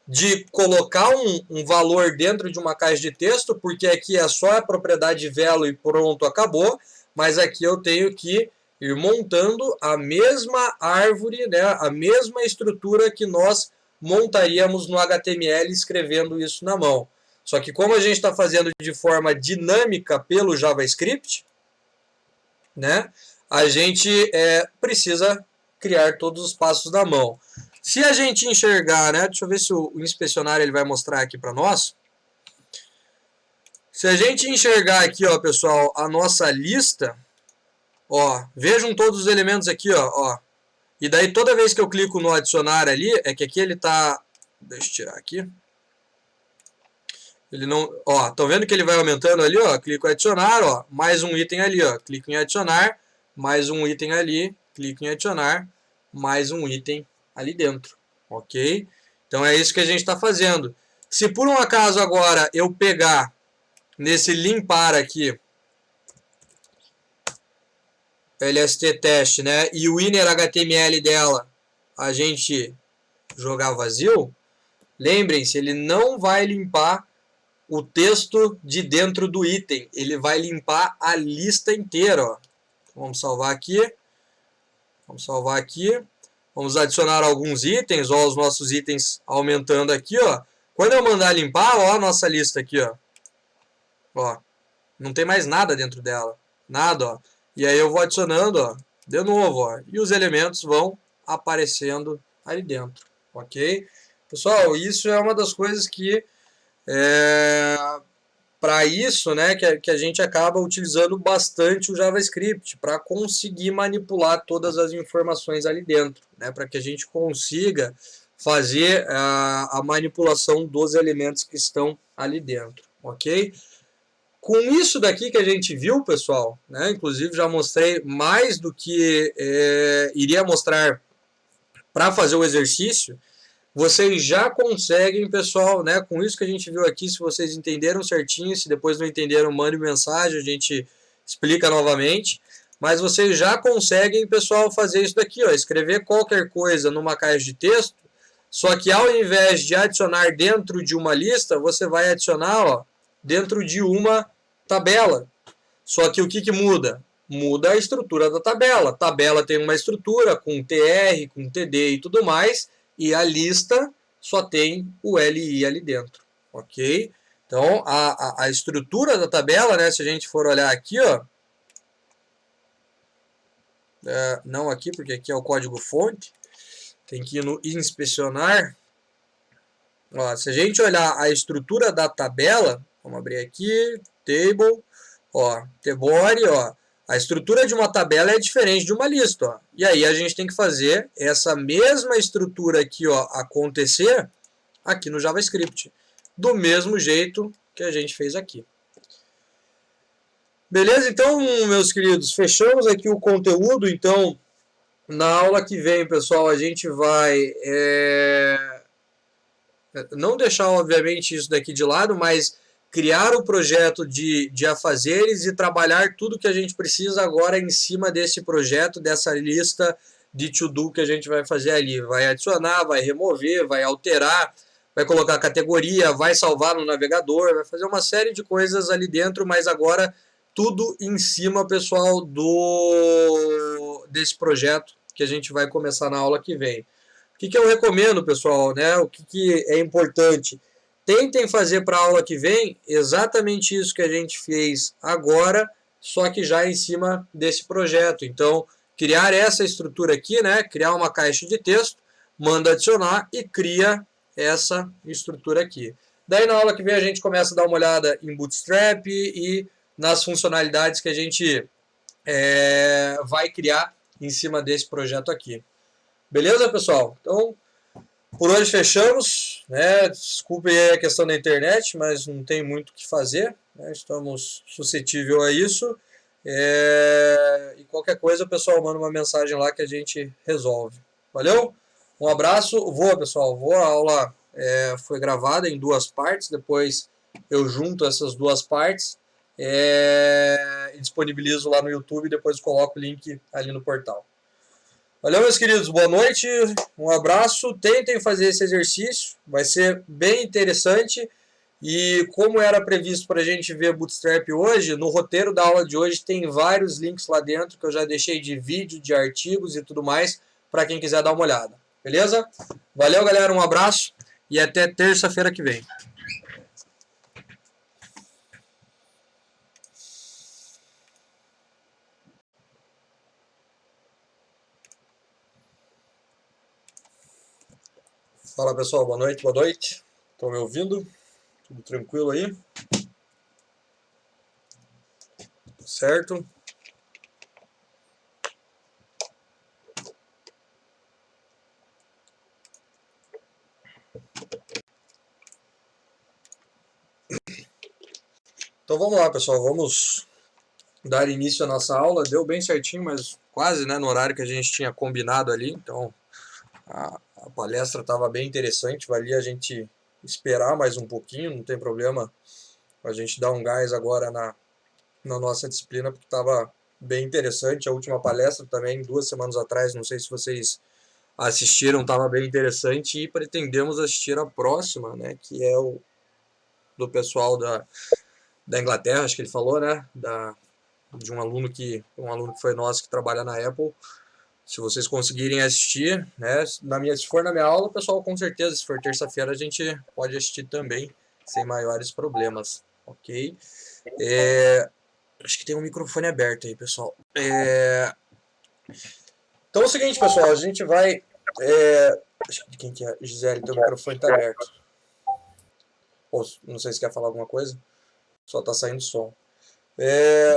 de colocar um valor dentro de uma caixa de texto, porque aqui é só a propriedade velo e pronto, acabou. Mas aqui eu tenho que ir montando a mesma árvore, né, a mesma estrutura que nós montaríamos no HTML escrevendo isso na mão. Só que como a gente está fazendo de forma dinâmica pelo JavaScript, né, a gente precisa criar todos os passos na mão. Se a gente enxergar, né, deixa eu ver se o inspecionário ele vai mostrar aqui para nós. Se a gente enxergar aqui, ó, pessoal, a nossa lista, ó, vejam todos os elementos aqui, ó. E daí toda vez que eu clico no adicionar ali, é que aqui ele tá, deixa eu tirar aqui. Ele não, ó, estão vendo que ele vai aumentando ali, ó, clico em adicionar, ó, mais um item ali, ó, clico em adicionar, mais um item ali, clico em adicionar, mais um item ali dentro, ok? Então é isso que a gente está fazendo. Se por um acaso agora eu pegar nesse limpar aqui, LST teste, né, e o inner HTML dela a gente jogar vazio, lembrem-se, ele não vai limpar o texto de dentro do item, ele vai limpar a lista inteira, ó. Vamos salvar aqui. Vamos salvar aqui. Vamos adicionar alguns itens, ó, os nossos itens aumentando aqui, ó. Quando eu mandar limpar, ó, a nossa lista aqui, ó. Ó, não tem mais nada dentro dela. Nada, ó. E aí eu vou adicionando, ó, de novo, ó. E os elementos vão aparecendo ali dentro, ok? Pessoal, isso é uma das coisas que para isso, né, que a gente acaba utilizando bastante o JavaScript para conseguir manipular todas as informações ali dentro, né, para que a gente consiga fazer a manipulação dos elementos que estão ali dentro, ok? Com isso daqui que a gente viu, pessoal, né, inclusive já mostrei mais do que iria mostrar para fazer o exercício. Vocês já conseguem, pessoal, né, com isso que a gente viu aqui, se vocês entenderam certinho, se depois não entenderam, mande mensagem, a gente explica novamente. Mas vocês já conseguem, pessoal, fazer isso daqui, ó, escrever qualquer coisa numa caixa de texto, só que ao invés de adicionar dentro de uma lista, você vai adicionar, ó, dentro de uma tabela. Só que o que muda? Muda a estrutura da tabela. A tabela tem uma estrutura com TR, com TD e tudo mais, e a lista só tem o LI ali dentro, ok? Então, a estrutura da tabela, né, se a gente for olhar aqui, ó, não aqui, porque aqui é o código fonte, tem que ir no inspecionar. Ó, se a gente olhar a estrutura da tabela, vamos abrir aqui, table, ó, tbody, ó, a estrutura de uma tabela é diferente de uma lista, ó. E aí a gente tem que fazer essa mesma estrutura aqui, ó, acontecer aqui no JavaScript, do mesmo jeito que a gente fez aqui. Beleza? Então, meus queridos, fechamos aqui o conteúdo. Então, na aula que vem, pessoal, a gente vai não deixar, obviamente, isso daqui de lado, mas criar o projeto de afazeres e trabalhar tudo que a gente precisa agora em cima desse projeto, dessa lista de to-do que a gente vai fazer ali. Vai adicionar, vai remover, vai alterar, vai colocar categoria, vai salvar no navegador, vai fazer uma série de coisas ali dentro, mas agora tudo em cima, pessoal, desse projeto que a gente vai começar na aula que vem. O que eu recomendo, pessoal, né? O que é importante? Tentem fazer para a aula que vem exatamente isso que a gente fez agora, só que já em cima desse projeto. Então, criar essa estrutura aqui, né? Criar uma caixa de texto, manda adicionar e cria essa estrutura aqui. Daí na aula que vem a gente começa a dar uma olhada em Bootstrap e nas funcionalidades que a gente vai criar em cima desse projeto aqui. Beleza, pessoal? Então, por hoje fechamos, né? Desculpe aí a questão da internet, mas não tem muito o que fazer, né? Estamos suscetíveis a isso. E qualquer coisa, o pessoal manda uma mensagem lá que a gente resolve. Valeu? Um abraço. Voa, pessoal. Voa. A aula foi gravada em 2 partes. Depois eu junto essas 2 partes e disponibilizo lá no YouTube. Depois coloco o link ali no portal. Valeu, meus queridos, boa noite, um abraço, tentem fazer esse exercício, vai ser bem interessante. E como era previsto para a gente ver Bootstrap hoje, no roteiro da aula de hoje tem vários links lá dentro que eu já deixei de vídeo, de artigos e tudo mais, para quem quiser dar uma olhada, beleza? Valeu, galera, um abraço e até terça-feira que vem. Fala, pessoal, boa noite, boa noite. Estão me ouvindo? Tudo tranquilo aí? Certo? Então vamos lá, pessoal, vamos dar início à nossa aula. Deu bem certinho, mas quase, né, no horário que a gente tinha combinado ali. Então a palestra estava bem interessante, valia a gente esperar mais um pouquinho, não tem problema a gente dar um gás agora na nossa disciplina, porque estava bem interessante. A última palestra também, 2 semanas atrás, não sei se vocês assistiram, estava bem interessante e pretendemos assistir a próxima, né, que é o do pessoal da Inglaterra, acho que ele falou, né, de um aluno que foi nosso que trabalha na Apple. Se vocês conseguirem assistir, né, se for na minha aula, pessoal, com certeza, se for terça-feira, a gente pode assistir também, sem maiores problemas, ok? Acho que tem um microfone aberto aí, pessoal. Então é o seguinte, pessoal, a gente vai... acho que quem que é? Gisele, teu microfone está aberto. Ou, não sei se quer falar alguma coisa, só está saindo som.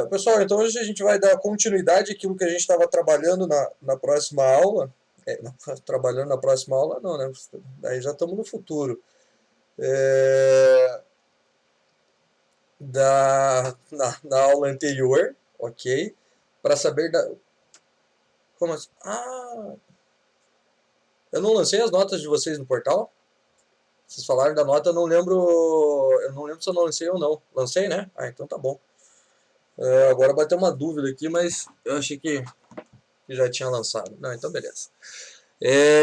Pessoal, então hoje a gente vai dar continuidade àquilo que a gente estava trabalhando na próxima aula. Trabalhando na próxima aula não, né? Daí já estamos no futuro. Na aula anterior, ok? Para saber da... Como assim? Ah! Eu não lancei as notas de vocês no portal? Vocês falaram da nota, eu não lembro se eu não lancei ou não. Lancei, né? Ah, então tá bom. Agora bateu uma dúvida aqui, mas eu achei que já tinha lançado. Não, então beleza.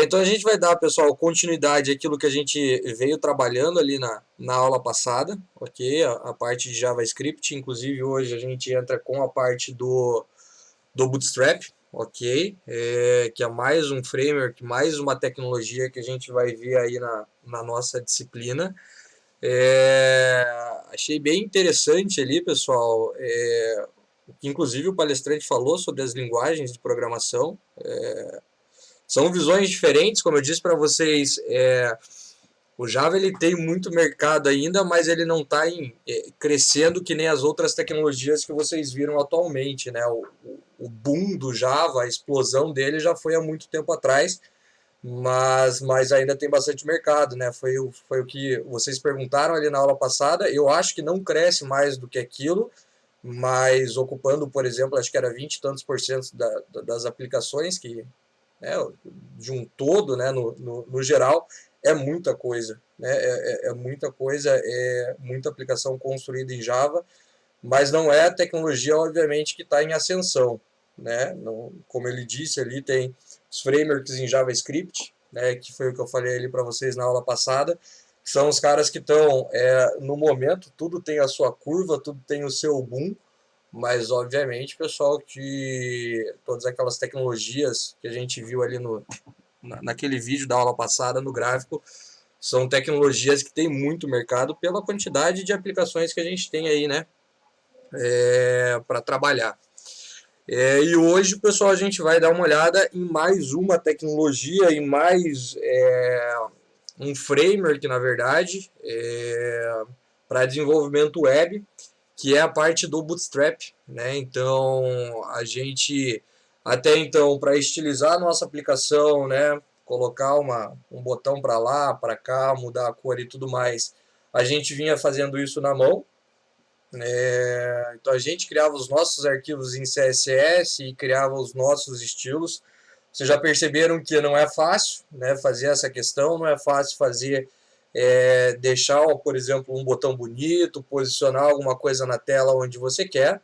Então a gente vai dar, pessoal, continuidade àquilo que a gente veio trabalhando ali na aula passada, ok? A parte de JavaScript, inclusive hoje a gente entra com a parte do Bootstrap, ok? Que é mais um framework, mais uma tecnologia que a gente vai ver aí na nossa disciplina. Achei bem interessante ali, pessoal, o que inclusive o palestrante falou sobre as linguagens de programação. São visões diferentes, como eu disse para vocês, o Java ele tem muito mercado ainda, mas ele não está crescendo que nem as outras tecnologias que vocês viram atualmente, né? O boom do Java, a explosão dele já foi há muito tempo atrás, mas ainda tem bastante mercado, né? Foi o que vocês perguntaram ali na aula passada. Eu acho que não cresce mais do que aquilo, mas ocupando, por exemplo, acho que era 20 e tantos por cento das aplicações que de um todo, né, no geral, é muita coisa, né, muita coisa, muita aplicação construída em Java, mas não é a tecnologia, obviamente, que está em ascensão, né, não, como ele disse ali, tem os frameworks em JavaScript, né, que foi o que eu falei ali para vocês na aula passada, que são os caras que estão, no momento, tudo tem a sua curva, tudo tem o seu boom, mas obviamente, pessoal, que todas aquelas tecnologias que a gente viu ali naquele vídeo da aula passada, no gráfico, são tecnologias que tem muito mercado pela quantidade de aplicações que a gente tem aí, né, para trabalhar. E hoje, pessoal, a gente vai dar uma olhada em mais uma tecnologia, em mais um framework, na verdade, para desenvolvimento web, que é a parte do Bootstrap, né? Então, a gente, até então, para estilizar a nossa aplicação, né, colocar um botão para lá, para cá, mudar a cor e tudo mais, a gente vinha fazendo isso na mão. Então a gente criava os nossos arquivos em CSS e criava os nossos estilos. Vocês já perceberam que não é fácil, né, fazer essa questão, não é fácil fazer, deixar, por exemplo, um botão bonito, posicionar alguma coisa na tela onde você quer,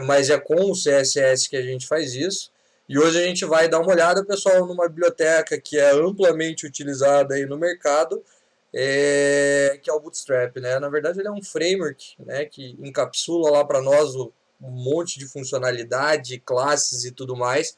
mas é com o CSS que a gente faz isso. E hoje a gente vai dar uma olhada, pessoal, numa biblioteca que é amplamente utilizada aí no mercado, que é o Bootstrap, né? Na verdade, ele é um framework, né, que encapsula lá para nós um monte de funcionalidade, classes e tudo mais,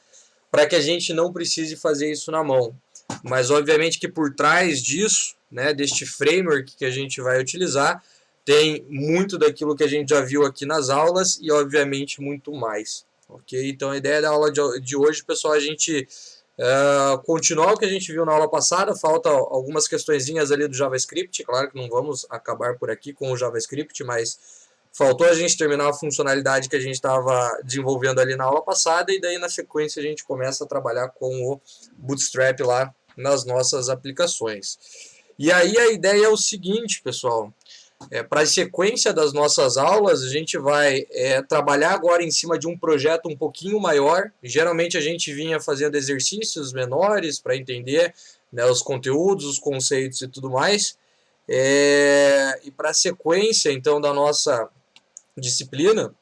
para que a gente não precise fazer isso na mão. Mas, obviamente, que por trás disso, né, deste framework que a gente vai utilizar, tem muito daquilo que a gente já viu aqui nas aulas e, obviamente, muito mais. Ok? Então, a ideia da aula de hoje, pessoal, a gente continuar o que a gente viu na aula passada. Falta algumas questõezinhas ali do JavaScript. Claro que não vamos acabar por aqui com o JavaScript, mas faltou a gente terminar a funcionalidade que a gente estava desenvolvendo ali na aula passada, e daí na sequência a gente começa a trabalhar com o Bootstrap lá nas nossas aplicações. E aí a ideia é o seguinte, pessoal, para a sequência das nossas aulas, a gente vai trabalhar agora em cima de um projeto um pouquinho maior. Geralmente a gente vinha fazendo exercícios menores para entender, né, os conteúdos, os conceitos e tudo mais. E para a sequência, então, da nossa disciplina,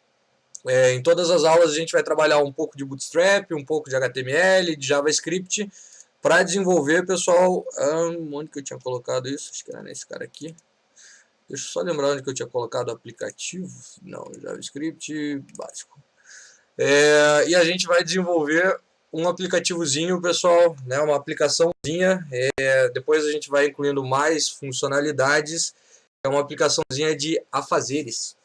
em todas as aulas a gente vai trabalhar um pouco de Bootstrap, um pouco de HTML, de JavaScript, para desenvolver, pessoal, onde que eu tinha colocado isso? Acho que era nesse cara aqui. Deixa eu só lembrar onde que eu tinha colocado o aplicativo. Não, JavaScript básico. E a gente vai desenvolver um aplicativozinho, pessoal, né, uma aplicaçãozinha. Depois a gente vai incluindo mais funcionalidades. É uma aplicaçãozinha de afazeres.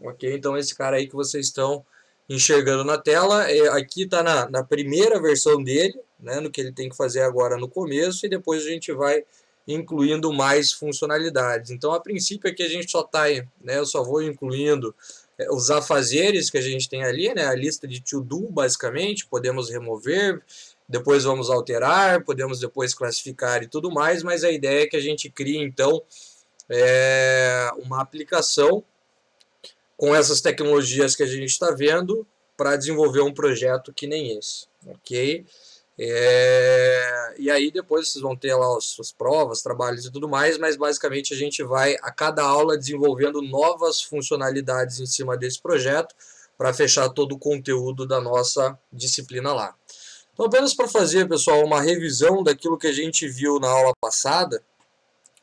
Ok? Então esse cara aí que vocês estão enxergando na tela, aqui está na primeira versão dele, né, no que ele tem que fazer agora no começo, e depois a gente vai incluindo mais funcionalidades. Então, a princípio aqui a gente só está, né, eu só vou incluindo os afazeres que a gente tem ali, né, a lista de to-do, basicamente. Podemos remover, depois vamos alterar, podemos depois classificar e tudo mais, mas a ideia é que a gente crie, então, uma aplicação com essas tecnologias que a gente está vendo para desenvolver um projeto que nem esse, ok? E aí depois vocês vão ter lá as suas provas, trabalhos e tudo mais, mas basicamente a gente vai a cada aula desenvolvendo novas funcionalidades em cima desse projeto para fechar todo o conteúdo da nossa disciplina lá. Então, apenas para fazer, pessoal, uma revisão daquilo que a gente viu na aula passada,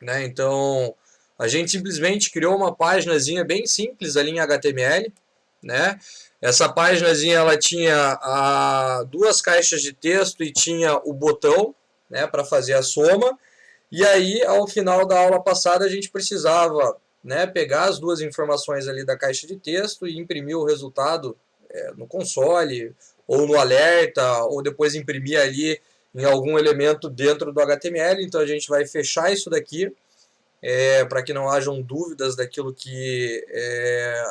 né? Então, a gente simplesmente criou uma paginazinha bem simples ali em HTML, né? Essa paginazinha ela tinha duas caixas de texto e tinha o botão, né, para fazer a soma. E aí, ao final da aula passada, a gente precisava, né, pegar as duas informações ali da caixa de texto e imprimir o resultado no console, ou no alerta, ou depois imprimir ali em algum elemento dentro do HTML. Então a gente vai fechar isso daqui, para que não hajam dúvidas daquilo que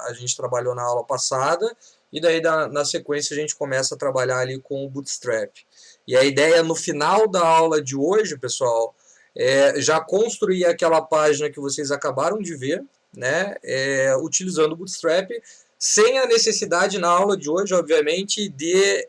a gente trabalhou na aula passada. E daí, na sequência, a gente começa a trabalhar ali com o Bootstrap. E a ideia no final da aula de hoje, pessoal, já construir aquela página que vocês acabaram de ver, né, utilizando o Bootstrap, sem a necessidade na aula de hoje, obviamente, de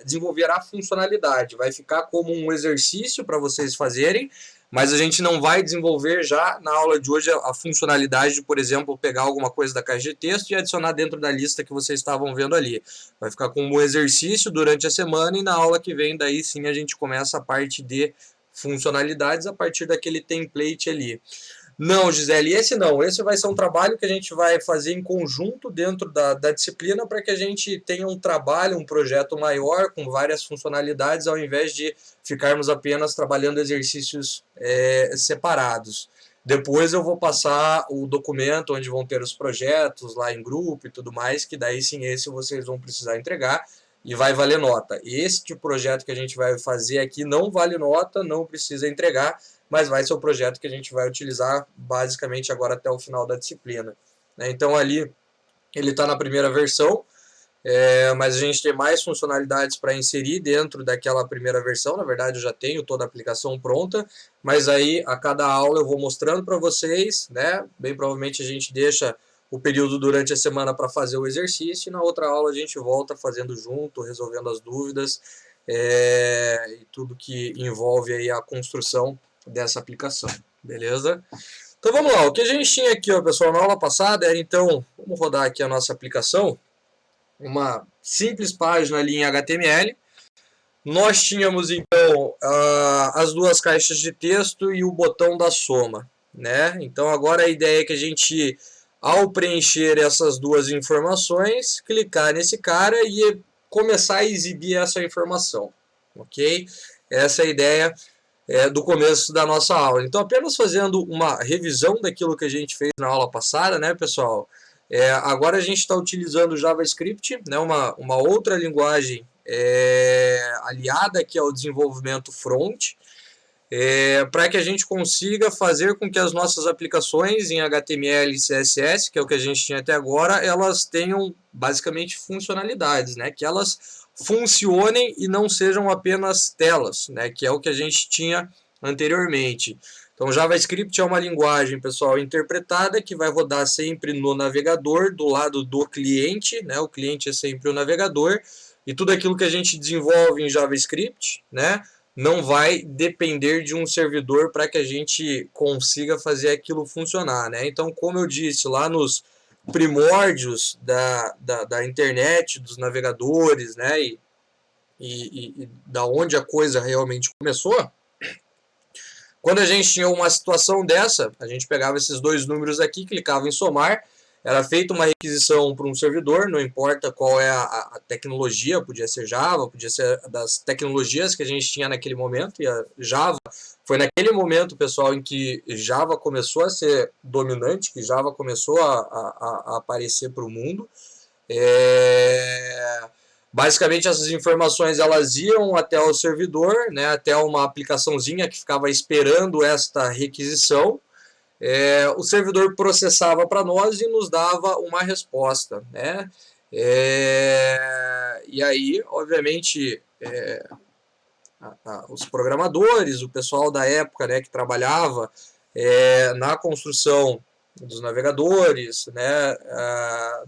desenvolver a funcionalidade. Vai ficar como um exercício para vocês fazerem, mas a gente não vai desenvolver já na aula de hoje a funcionalidade de, por exemplo, pegar alguma coisa da caixa de texto e adicionar dentro da lista que vocês estavam vendo ali. Vai ficar como um exercício durante a semana, e na aula que vem, daí sim, a gente começa a parte de funcionalidades a partir daquele template ali. Não, Gisele, esse não. Esse vai ser um trabalho que a gente vai fazer em conjunto dentro da disciplina para que a gente tenha um trabalho, um projeto maior com várias funcionalidades, ao invés de ficarmos apenas trabalhando exercícios separados. Depois eu vou passar o documento onde vão ter os projetos lá em grupo e tudo mais, que daí sim esse vocês vão precisar entregar e vai valer nota. Este projeto que a gente vai fazer aqui não vale nota, não precisa entregar, mas vai ser o projeto que a gente vai utilizar basicamente agora até o final da disciplina. Então ali ele está na primeira versão, mas a gente tem mais funcionalidades para inserir dentro daquela primeira versão. Na verdade eu já tenho toda a aplicação pronta, mas aí a cada aula eu vou mostrando para vocês, né? Bem provavelmente a gente deixa o período durante a semana para fazer o exercício, e na outra aula a gente volta fazendo junto, resolvendo as dúvidas e tudo que envolve aí a construção dessa aplicação, beleza? Então vamos lá, o que a gente tinha aqui, ó, pessoal, na aula passada era então, vamos rodar aqui a nossa aplicação, uma simples página ali em HTML. Nós tínhamos então as duas caixas de texto e o botão da soma, né? Então agora a ideia é que a gente, ao preencher essas duas informações, clicar nesse cara e começar a exibir essa informação, ok? Essa é a ideia do começo da nossa aula. Então, apenas fazendo uma revisão daquilo que a gente fez na aula passada, né, pessoal? Agora a gente está utilizando o JavaScript, né, uma outra linguagem aliada aqui ao desenvolvimento front, para que a gente consiga fazer com que as nossas aplicações em HTML e CSS, que é o que a gente tinha até agora, elas tenham basicamente funcionalidades, né? Que elas funcionem e não sejam apenas telas, né? Que é o que a gente tinha anteriormente. Então, JavaScript é uma linguagem, pessoal, interpretada que vai rodar sempre no navegador, do lado do cliente, né? O cliente é sempre o navegador, e tudo aquilo que a gente desenvolve em JavaScript, né, não vai depender de um servidor para que a gente consiga fazer aquilo funcionar, né? Então, como eu disse lá nos primórdios da internet, dos navegadores, né, e da onde a coisa realmente começou, quando a gente tinha uma situação dessa, a gente pegava esses dois números aqui, clicava em somar, era feita uma requisição para um servidor, não importa qual é a tecnologia, podia ser Java, podia ser das tecnologias que a gente tinha naquele momento, e a Java foi naquele momento, pessoal, em que Java começou a ser dominante, que Java começou a aparecer para o mundo. Basicamente essas informações elas iam até o servidor, né, até uma aplicaçãozinha que ficava esperando esta requisição. O servidor processava para nós e nos dava uma resposta, né? E aí, obviamente, os programadores, o pessoal da época, né, que trabalhava na construção dos navegadores, né,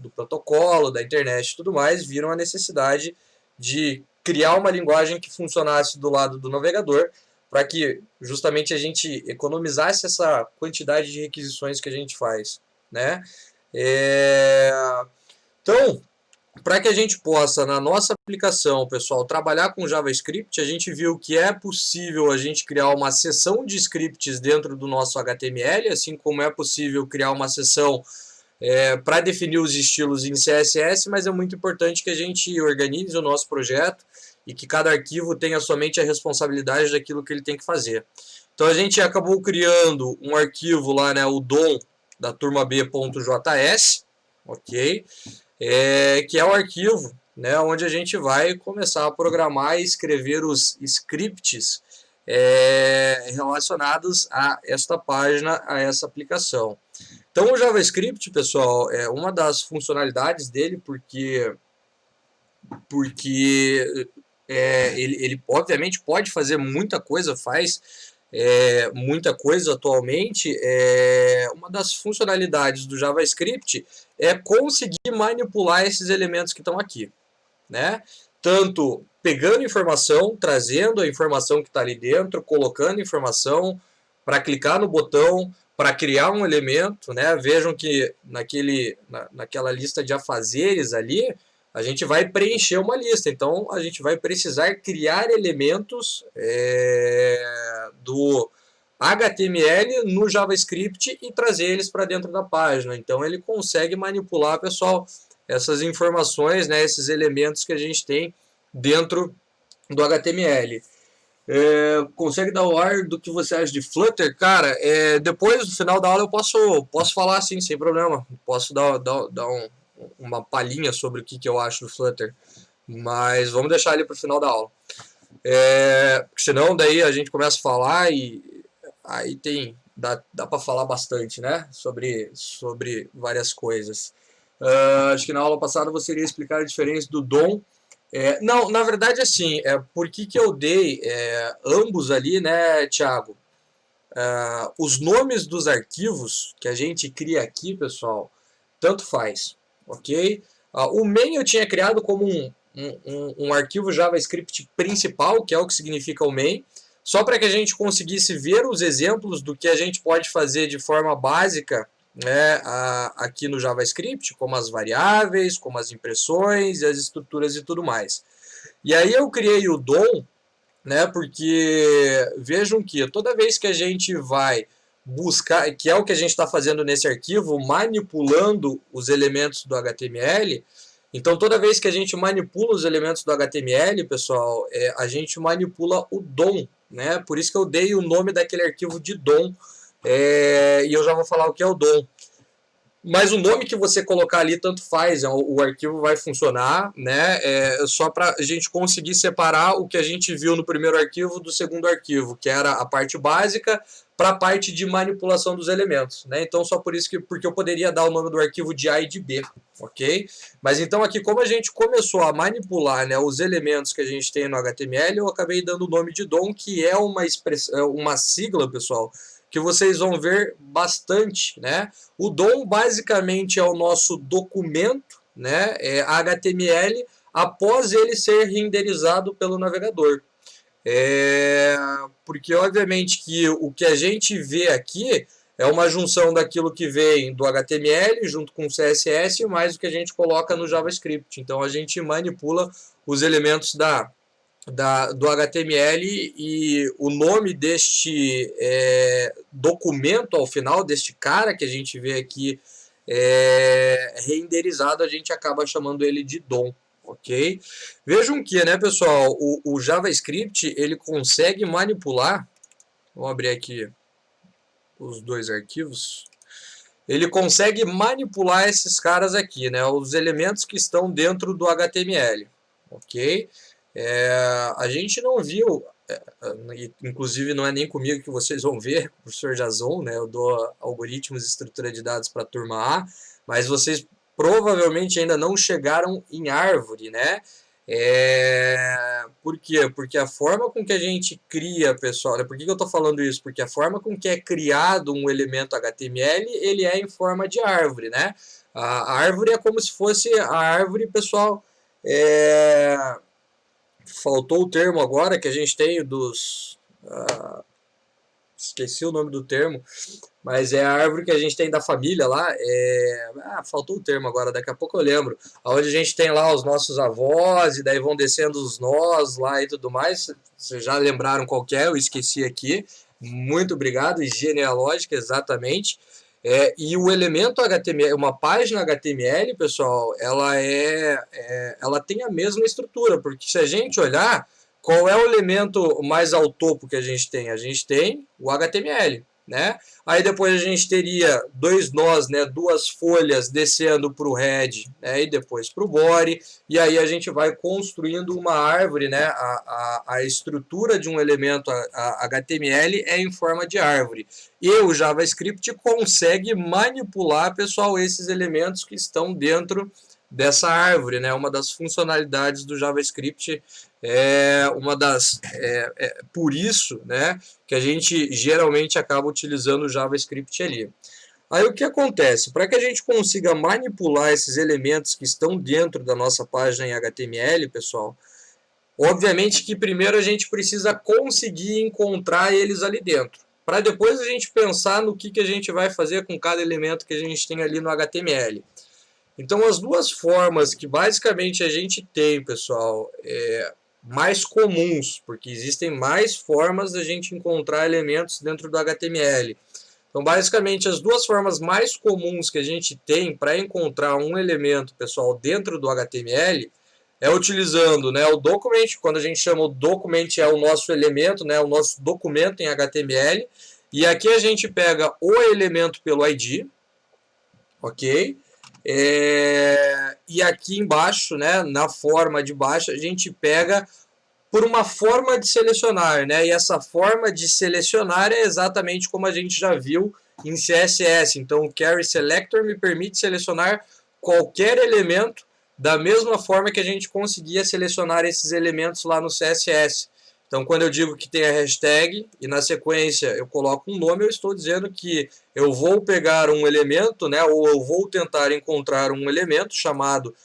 do protocolo, da internet e tudo mais, viram a necessidade de criar uma linguagem que funcionasse do lado do navegador, para que justamente a gente economizasse essa quantidade de requisições que a gente faz, né? Então, para que a gente possa, na nossa aplicação, pessoal, trabalhar com JavaScript, a gente viu que é possível a gente criar uma seção de scripts dentro do nosso HTML, assim como é possível criar uma seção para definir os estilos em CSS, mas é muito importante que a gente organize o nosso projeto e que cada arquivo tenha somente a responsabilidade daquilo que ele tem que fazer. Então a gente acabou criando um arquivo lá, né, o DOM da turma B.js, ok? Que é o arquivo, né, onde a gente vai começar a programar e escrever os scripts relacionados a esta página, a essa aplicação. Então o JavaScript, pessoal, é uma das funcionalidades dele, porque ele obviamente pode fazer muita coisa, faz muita coisa atualmente. Uma das funcionalidades do JavaScript é conseguir manipular esses elementos que estão aqui, né? Tanto pegando informação, trazendo a informação que está ali dentro, colocando informação para clicar no botão, para criar um elemento, né? Vejam que naquela lista de afazeres ali, a gente vai preencher uma lista. Então, a gente vai precisar criar elementos do HTML no JavaScript e trazer eles para dentro da página. Então ele consegue manipular, pessoal, essas informações, né, esses elementos que a gente tem dentro do HTML. Consegue dar o ar do que você acha de Flutter? Cara, depois do final da aula eu posso falar assim, sem problema. Posso dar uma palhinha sobre o que eu acho do Flutter. Mas vamos deixar ali para o final da aula. Senão daí a gente começa a falar e aí dá para falar bastante, né? Sobre várias coisas. Acho que na aula passada você iria explicar a diferença do DOM. Não, na verdade, assim, por que eu dei ambos ali, né, Thiago? Os nomes dos arquivos que a gente cria aqui, pessoal, tanto faz, ok? O main eu tinha criado como um arquivo JavaScript principal, que é o que significa o main, só para que a gente conseguisse ver os exemplos do que a gente pode fazer de forma básica, né, aqui no JavaScript, como as variáveis, como as impressões, as estruturas e tudo mais. E aí eu criei o DOM, né, porque vejam que toda vez que a gente vai buscar, que é o que a gente está fazendo nesse arquivo, manipulando os elementos do HTML, então toda vez que a gente manipula os elementos do HTML, pessoal, a gente manipula o DOM, né, por isso que eu dei o nome daquele arquivo de DOM, e eu já vou falar o que é o DOM. Mas o nome que você colocar ali, tanto faz, o arquivo vai funcionar, né? Só para a gente conseguir separar o que a gente viu no primeiro arquivo do segundo arquivo, que era a parte básica para a parte de manipulação dos elementos, né? Então, só por isso porque eu poderia dar o nome do arquivo de A e de B, ok? Mas então aqui, como a gente começou a manipular, né, os elementos que a gente tem no HTML, eu acabei dando o nome de DOM, que é uma sigla, pessoal, que vocês vão ver bastante, né? O DOM basicamente é o nosso documento, né? HTML após ele ser renderizado pelo navegador. Porque obviamente que o que a gente vê aqui é uma junção daquilo que vem do HTML junto com o CSS mais o que a gente coloca no JavaScript. Então a gente manipula os elementos do HTML e o nome deste documento ao final, deste cara que a gente vê aqui renderizado, a gente acaba chamando ele de DOM, ok? Vejam que, né, pessoal, o JavaScript, ele consegue manipular, vamos abrir aqui os dois arquivos, ele consegue manipular esses caras aqui, né, os elementos que estão dentro do HTML, ok? A gente não viu, inclusive não é nem comigo que vocês vão ver, o professor Jason, né, eu dou algoritmos e estrutura de dados para a turma A, mas vocês provavelmente ainda não chegaram em árvore, né? Por quê? Porque a forma com que a gente cria, pessoal, né, por que eu estou falando isso? Porque a forma com que é criado um elemento HTML, ele é em forma de árvore, né? A árvore é como se fosse a árvore, pessoal, faltou o termo agora que a gente tem dos... esqueci o nome do termo, mas é a árvore que a gente tem da família lá. Faltou o termo agora, daqui a pouco eu lembro. Onde a gente tem lá os nossos avós, e daí vão descendo os nós lá e tudo mais. Vocês já lembraram qual que é, eu esqueci aqui. Muito obrigado, genealógica, exatamente. E o elemento HTML, uma página HTML, pessoal, ela tem a mesma estrutura, porque se a gente olhar, qual é o elemento mais ao topo que a gente tem? A gente tem o HTML, né? Aí depois a gente teria dois nós, né, duas folhas descendo para o head, né, e depois para o body, e aí a gente vai construindo uma árvore, né? A estrutura de um elemento HTML é em forma de árvore. E o JavaScript consegue manipular, pessoal, esses elementos que estão dentro dessa árvore, né? Uma das funcionalidades do JavaScript por isso, né, que a gente geralmente acaba utilizando o JavaScript ali. Aí o que acontece? Para que a gente consiga manipular esses elementos que estão dentro da nossa página em HTML, pessoal, obviamente que primeiro a gente precisa conseguir encontrar eles ali dentro, para depois a gente pensar no que a gente vai fazer com cada elemento que a gente tem ali no HTML. Então as duas formas que basicamente a gente tem, pessoal, mais comuns, porque existem mais formas da gente encontrar elementos dentro do HTML. Então, basicamente, as duas formas mais comuns que a gente tem para encontrar um elemento, pessoal, dentro do HTML é utilizando, né, o document. Quando a gente chama o document, é o nosso elemento, né, o nosso documento em HTML. E aqui a gente pega o elemento pelo ID, ok? E aqui embaixo, né, na forma de baixo, a gente pega por uma forma de selecionar, né? E essa forma de selecionar é exatamente como a gente já viu em CSS. Então, o Query Selector me permite selecionar qualquer elemento da mesma forma que a gente conseguia selecionar esses elementos lá no CSS. Então, quando eu digo que tem a hashtag e na sequência eu coloco um nome, eu estou dizendo que eu vou pegar um elemento, né, ou eu vou tentar encontrar um elemento chamado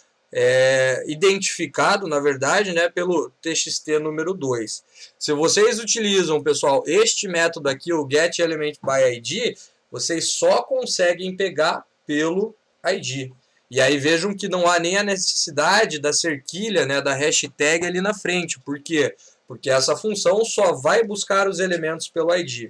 identificado, na verdade, né, pelo txt número 2. Se vocês utilizam, pessoal, este método aqui, o getElementById, vocês só conseguem pegar pelo ID. E aí vejam que não há nem a necessidade da cerquilha, né, da hashtag ali na frente. Por quê? Porque essa função só vai buscar os elementos pelo ID.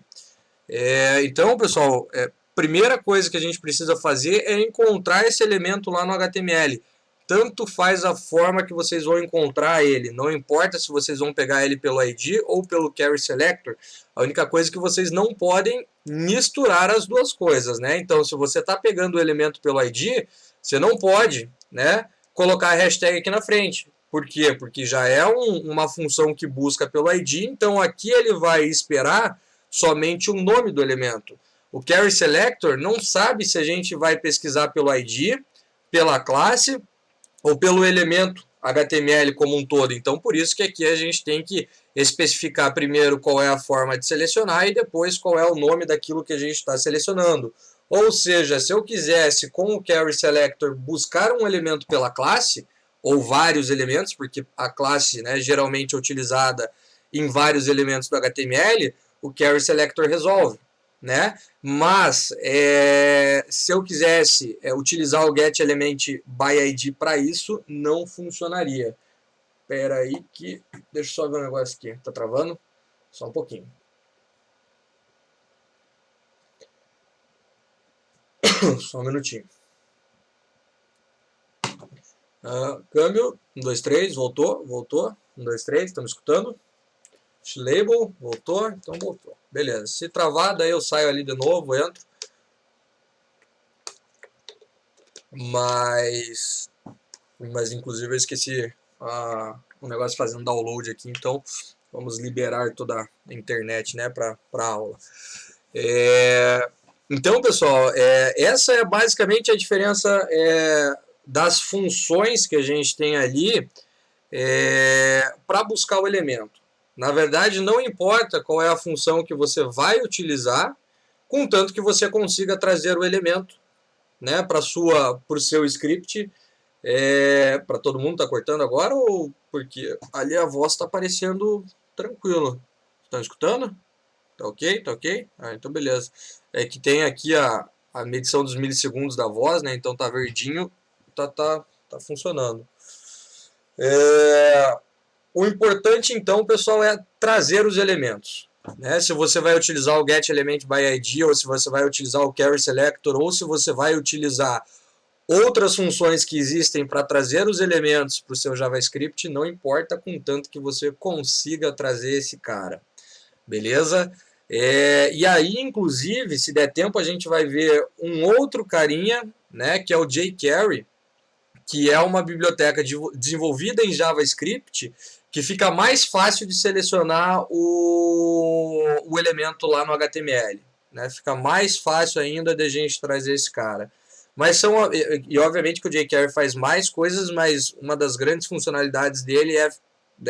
Então, pessoal, primeira coisa que a gente precisa fazer é encontrar esse elemento lá no HTML. Tanto faz a forma que vocês vão encontrar ele. Não importa se vocês vão pegar ele pelo ID ou pelo Query Selector. A única coisa é que vocês não podem misturar as duas coisas, né? Então, se você está pegando o elemento pelo ID, você não pode, né, colocar a hashtag aqui na frente. Por quê? Porque já é uma função que busca pelo ID. Então, aqui ele vai esperar somente o nome do elemento. O Query Selector não sabe se a gente vai pesquisar pelo ID, pela classe ou pelo elemento HTML como um todo. Então, por isso que aqui a gente tem que especificar primeiro qual é a forma de selecionar e depois qual é o nome daquilo que a gente está selecionando. Ou seja, se eu quisesse, com o Query Selector, buscar um elemento pela classe, ou vários elementos, porque a classe, né, geralmente é utilizada em vários elementos do HTML, o Query Selector resolve, né? Mas se eu quisesse utilizar o getElementById para isso, não funcionaria. Espera aí que... Deixa eu só ver um negócio aqui. Tá travando? Só um pouquinho. Só um minutinho. Câmbio. 1, 2, 3. Voltou. 1, 2, 3. Estamos escutando? Label. Voltou. Então voltou. Beleza. Se travar, daí eu saio ali de novo, entro. Mas inclusive eu esqueci o negócio fazendo download aqui, então vamos liberar toda a internet, né, para a aula. Então, pessoal, essa é basicamente a diferença das funções que a gente tem ali para buscar o elemento. Na verdade, não importa qual é a função que você vai utilizar, contanto que você consiga trazer o elemento, né, para o seu script. Para todo mundo tá cortando agora ou porque ali a voz está aparecendo tranquilo? Estão escutando? Tá ok? Tá ok? Então beleza. É que tem aqui a medição dos milissegundos da voz, né? Então tá verdinho, tá funcionando. O importante então, pessoal, é trazer os elementos. Né? Se você vai utilizar o getElementById, ou se você vai utilizar o Query Selector, ou se você vai utilizar outras funções que existem para trazer os elementos para o seu JavaScript, não importa, contanto que você consiga trazer esse cara. Beleza? E aí, inclusive, se der tempo, a gente vai ver um outro carinha, né, que é o jQuery, que é uma biblioteca desenvolvida em JavaScript, que fica mais fácil de selecionar o elemento lá no HTML. Né? Fica mais fácil ainda de a gente trazer esse cara. Mas e obviamente que o jQuery faz mais coisas, mas uma das grandes funcionalidades dele é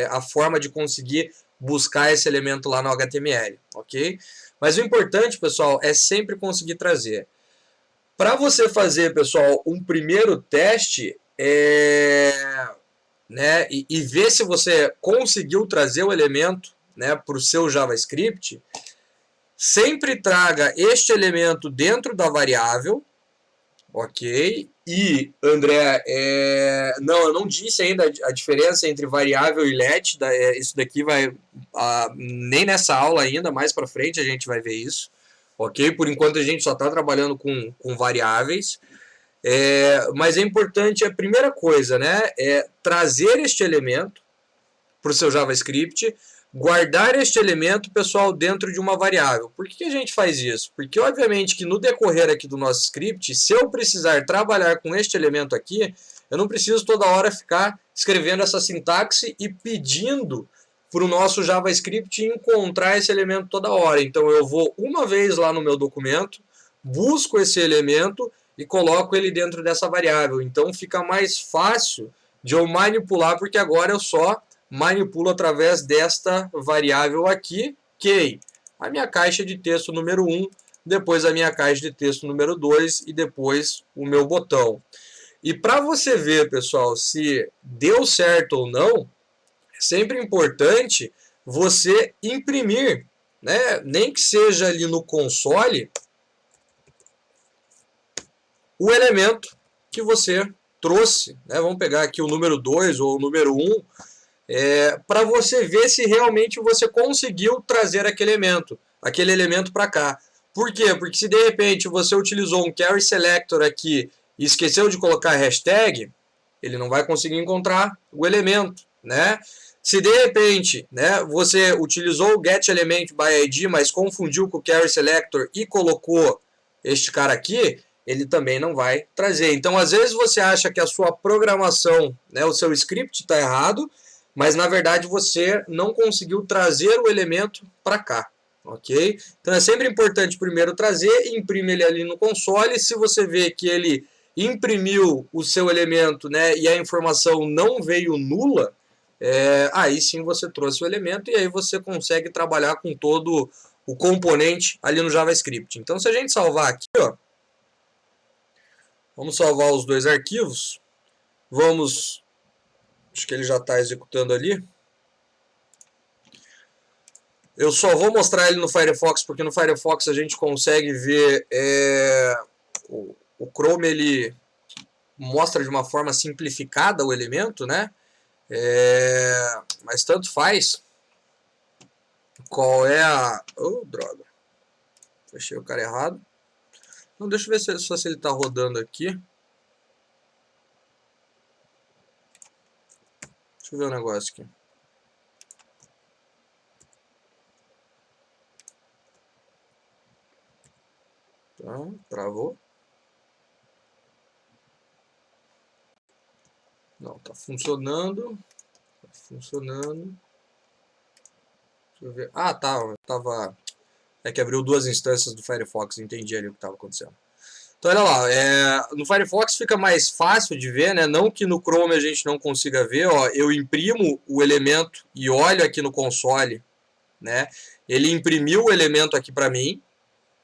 a forma de conseguir buscar esse elemento lá no HTML, ok? Mas o importante, pessoal, é sempre conseguir trazer. Para você fazer, pessoal, um primeiro teste, né, e ver se você conseguiu trazer o elemento, né, para o seu JavaScript, sempre traga este elemento dentro da variável, Ok. E, André, não, eu não disse ainda a diferença entre variável e let. Isso daqui vai nem nessa aula ainda, mais para frente a gente vai ver isso. Ok? Por enquanto a gente só está trabalhando com variáveis. Mas é importante a primeira coisa, né? É trazer este elemento para o seu JavaScript, guardar este elemento, pessoal, dentro de uma variável. Por que a gente faz isso? Porque, obviamente, que no decorrer aqui do nosso script, se eu precisar trabalhar com este elemento aqui, eu não preciso toda hora ficar escrevendo essa sintaxe e pedindo para o nosso JavaScript encontrar esse elemento toda hora. Então, eu vou uma vez lá no meu documento, busco esse elemento e coloco ele dentro dessa variável. Então, fica mais fácil de eu manipular, porque agora eu só manipulo através desta variável aqui, que a minha caixa de texto número 1, depois a minha caixa de texto número 2 e depois o meu botão. E para você ver, pessoal, se deu certo ou não, é sempre importante você imprimir, né? Nem que seja ali no console, o elemento que você trouxe, né? Vamos pegar aqui o número 2 ou o número 1, para você ver se realmente você conseguiu trazer aquele elemento para cá. Por quê? Porque se de repente você utilizou um carry selector aqui e esqueceu de colocar hashtag, ele não vai conseguir encontrar o elemento, né? Se de repente, né, você utilizou o getElement by ID, mas confundiu com o carry selector e colocou este cara aqui, ele também não vai trazer. Então, às vezes você acha que a sua programação, né, o seu script está errado, mas na verdade você não conseguiu trazer o elemento para cá, ok? Então é sempre importante primeiro trazer, imprime ele ali no console. Se você vê que ele imprimiu o seu elemento, né, e a informação não veio nula, aí sim você trouxe o elemento e aí você consegue trabalhar com todo o componente ali no JavaScript. Então se a gente salvar aqui, ó, vamos salvar os dois arquivos, acho que ele já está executando ali. Eu só vou mostrar ele no Firefox, porque no Firefox a gente consegue ver o Chrome, ele mostra de uma forma simplificada o elemento, né? Mas tanto faz. Qual é a... Oh, droga. Fechei o cara errado. Não, deixa eu ver se ele está rodando aqui. Deixa eu ver um negócio aqui. Tá, travou. Não, tá funcionando. Tá funcionando. Deixa eu ver. Ah, tá. Tava... É que abriu duas instâncias do Firefox. Entendi ali o que estava acontecendo. Então, olha lá. No Firefox fica mais fácil de ver, né? Não que no Chrome a gente não consiga ver. Ó, eu imprimo o elemento e olho aqui no console, né? Ele imprimiu o elemento aqui para mim.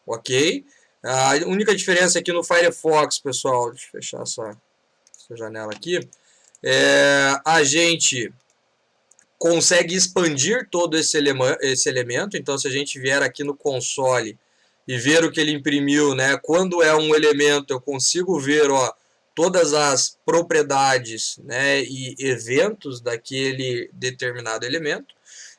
Ok? A única diferença aqui no Firefox, pessoal, deixa eu fechar essa janela aqui, a gente consegue expandir todo esse elemento. Então, se a gente vier aqui no console e ver o que ele imprimiu, né, quando é um elemento, eu consigo ver, ó, todas as propriedades, né, e eventos daquele determinado elemento.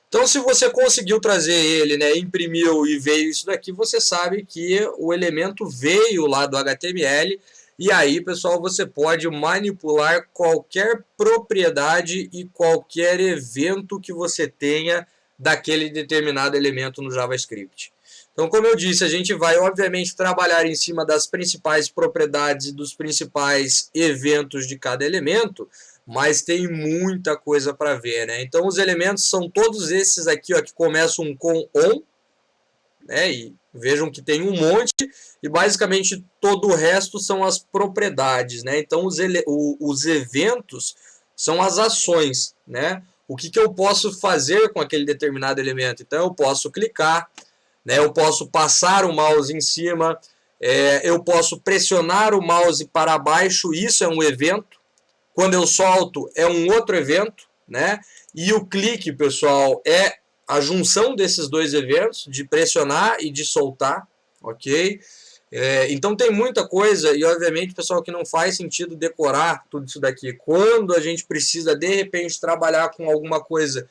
Então, se você conseguiu trazer ele, né, imprimiu e veio isso daqui, você sabe que o elemento veio lá do HTML. E aí, pessoal, você pode manipular qualquer propriedade e qualquer evento que você tenha daquele determinado elemento no JavaScript. Então, como eu disse, a gente vai, obviamente, trabalhar em cima das principais propriedades e dos principais eventos de cada elemento, mas tem muita coisa para ver, né? Então, os elementos são todos esses aqui, ó, que começam com on, né? E vejam que tem um monte, e basicamente todo o resto são as propriedades, né? Então, os eventos são as ações, né? O que eu posso fazer com aquele determinado elemento? Então, eu posso clicar, né? Eu posso passar o mouse em cima, eu posso pressionar o mouse para baixo, isso é um evento. Quando eu solto, é um outro evento, né? E o clique, pessoal, é a junção desses dois eventos, de pressionar e de soltar, ok? Então tem muita coisa, e obviamente, pessoal, que não faz sentido decorar tudo isso daqui. Quando a gente precisa, de repente, trabalhar com alguma coisa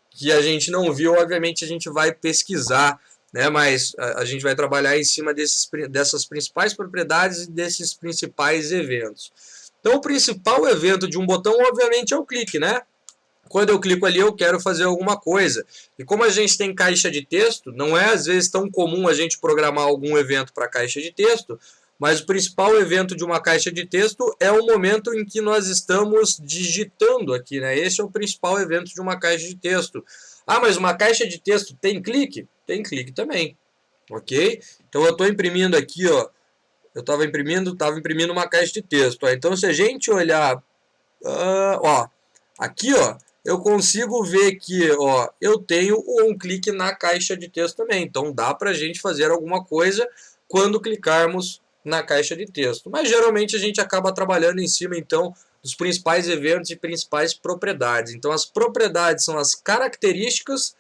que a gente não viu, obviamente a gente vai pesquisar, né? Mas a gente vai trabalhar em cima dessas principais propriedades e desses principais eventos. Então o principal evento de um botão, obviamente, é o clique, né? Quando eu clico ali, eu quero fazer alguma coisa. E como a gente tem caixa de texto, não é às vezes tão comum a gente programar algum evento para caixa de texto, mas o principal evento de uma caixa de texto é o momento em que nós estamos digitando aqui, né? Esse é o principal evento de uma caixa de texto. Ah, mas uma caixa de texto tem clique? Tem clique também, ok? Então eu estou imprimindo aqui, ó. Eu estava imprimindo uma caixa de texto. Ó. Então se a gente olhar, ó, aqui, ó, eu consigo ver que, ó, eu tenho um clique na caixa de texto também. Então dá para a gente fazer alguma coisa quando clicarmos na caixa de texto. Mas geralmente a gente acaba trabalhando em cima, então, dos principais eventos e principais propriedades. Então as propriedades são as características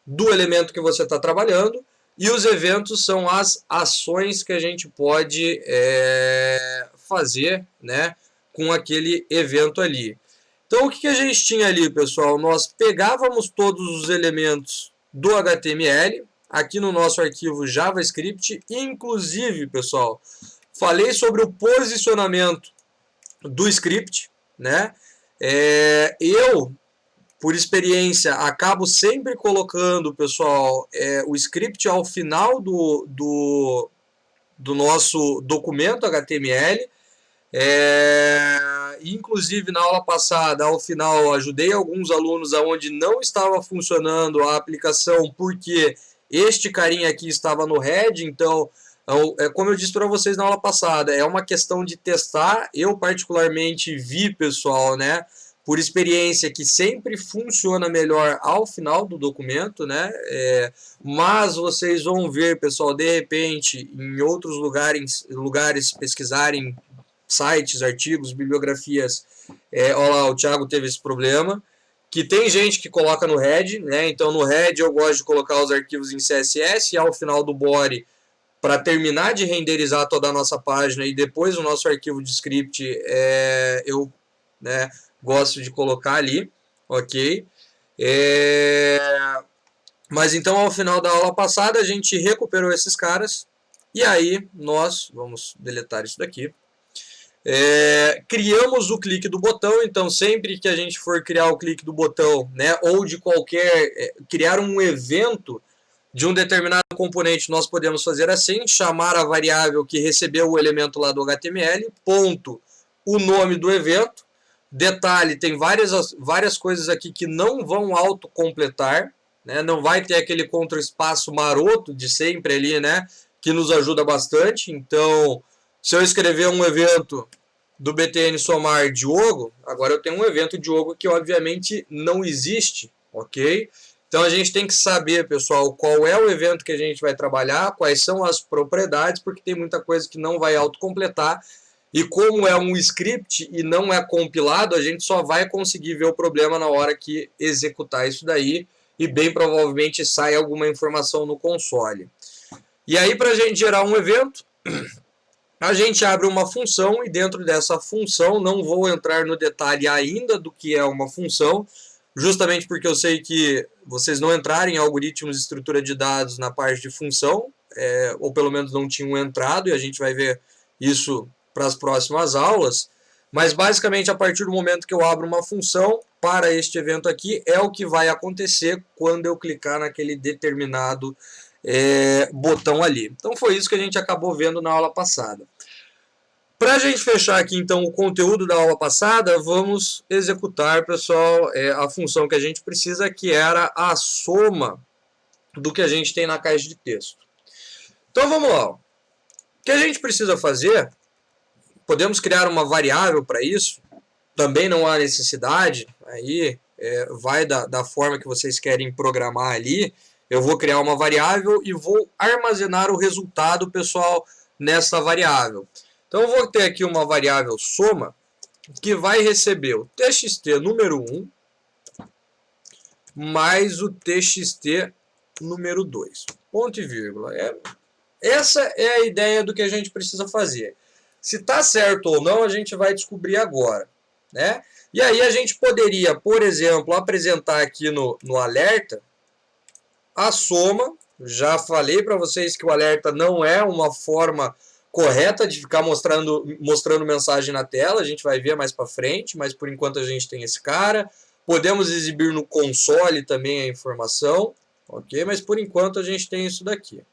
do elemento que você está trabalhando e os eventos são as ações que a gente pode fazer, né, com aquele evento ali. Então, o que a gente tinha ali, pessoal? Nós pegávamos todos os elementos do HTML, aqui no nosso arquivo JavaScript, inclusive, pessoal, falei sobre o posicionamento do script, né? Eu, por experiência, acabo sempre colocando, pessoal, o script ao final do nosso documento HTML. Inclusive na aula passada, ao final, ajudei alguns alunos aonde não estava funcionando a aplicação porque este carinha aqui estava no head. Então, como eu disse para vocês na aula passada, é uma questão de testar. Eu particularmente vi, pessoal, né, por experiência, que sempre funciona melhor ao final do documento, né? Mas vocês vão ver, pessoal, de repente, em outros lugares pesquisarem sites, artigos, bibliografias, olha lá, o Thiago teve esse problema, que tem gente que coloca no head, né? Então no head eu gosto de colocar os arquivos em CSS e ao final do body, para terminar de renderizar toda a nossa página e depois o nosso arquivo de script, eu, né, gosto de colocar ali, ok? Mas então ao final da aula passada a gente recuperou esses caras e aí nós vamos deletar isso daqui. Criamos o clique do botão. Então sempre que a gente for criar o clique do botão, né, ou de criar um evento de um determinado componente, nós podemos fazer assim, chamar a variável que recebeu o elemento lá do HTML, ponto, o nome do evento. Detalhe, tem várias coisas aqui que não vão autocompletar, né, não vai ter aquele contra-espaço maroto de sempre ali, né, que nos ajuda bastante. Então, se eu escrever um evento do BTN somar Diogo, agora eu tenho um evento Diogo que obviamente não existe, ok? Então a gente tem que saber, pessoal, qual é o evento que a gente vai trabalhar, quais são as propriedades, porque tem muita coisa que não vai autocompletar. E como é um script e não é compilado, a gente só vai conseguir ver o problema na hora que executar isso daí e bem provavelmente sai alguma informação no console. E aí, para a gente gerar um evento, a gente abre uma função e dentro dessa função, não vou entrar no detalhe ainda do que é uma função, justamente porque eu sei que vocês não entrarem em algoritmos de estrutura de dados na parte de função, ou pelo menos não tinham entrado, e a gente vai ver isso para as próximas aulas. Mas basicamente, a partir do momento que eu abro uma função para este evento aqui, é o que vai acontecer quando eu clicar naquele determinado botão ali. Então foi isso que a gente acabou vendo na aula passada. Para a gente fechar aqui então o conteúdo da aula passada, vamos executar, pessoal, a função que a gente precisa, que era a soma do que a gente tem na caixa de texto. Então vamos lá. O que a gente precisa fazer, podemos criar uma variável para isso, também não há necessidade, aí vai da forma que vocês querem programar ali. Eu vou criar uma variável e vou armazenar o resultado, pessoal, nessa variável. Então eu vou ter aqui uma variável soma, que vai receber o txt número 1 mais o txt número 2. Ponto e vírgula. essa é a ideia do que a gente precisa fazer. Se está certo ou não, a gente vai descobrir agora, né? E aí a gente poderia, por exemplo, apresentar aqui no alerta a soma. Já falei para vocês que o alerta não é uma forma correta de ficar mostrando mensagem na tela. A gente vai ver mais para frente, mas por enquanto a gente tem esse cara. Podemos exibir no console também a informação, ok? Mas por enquanto a gente tem isso daqui.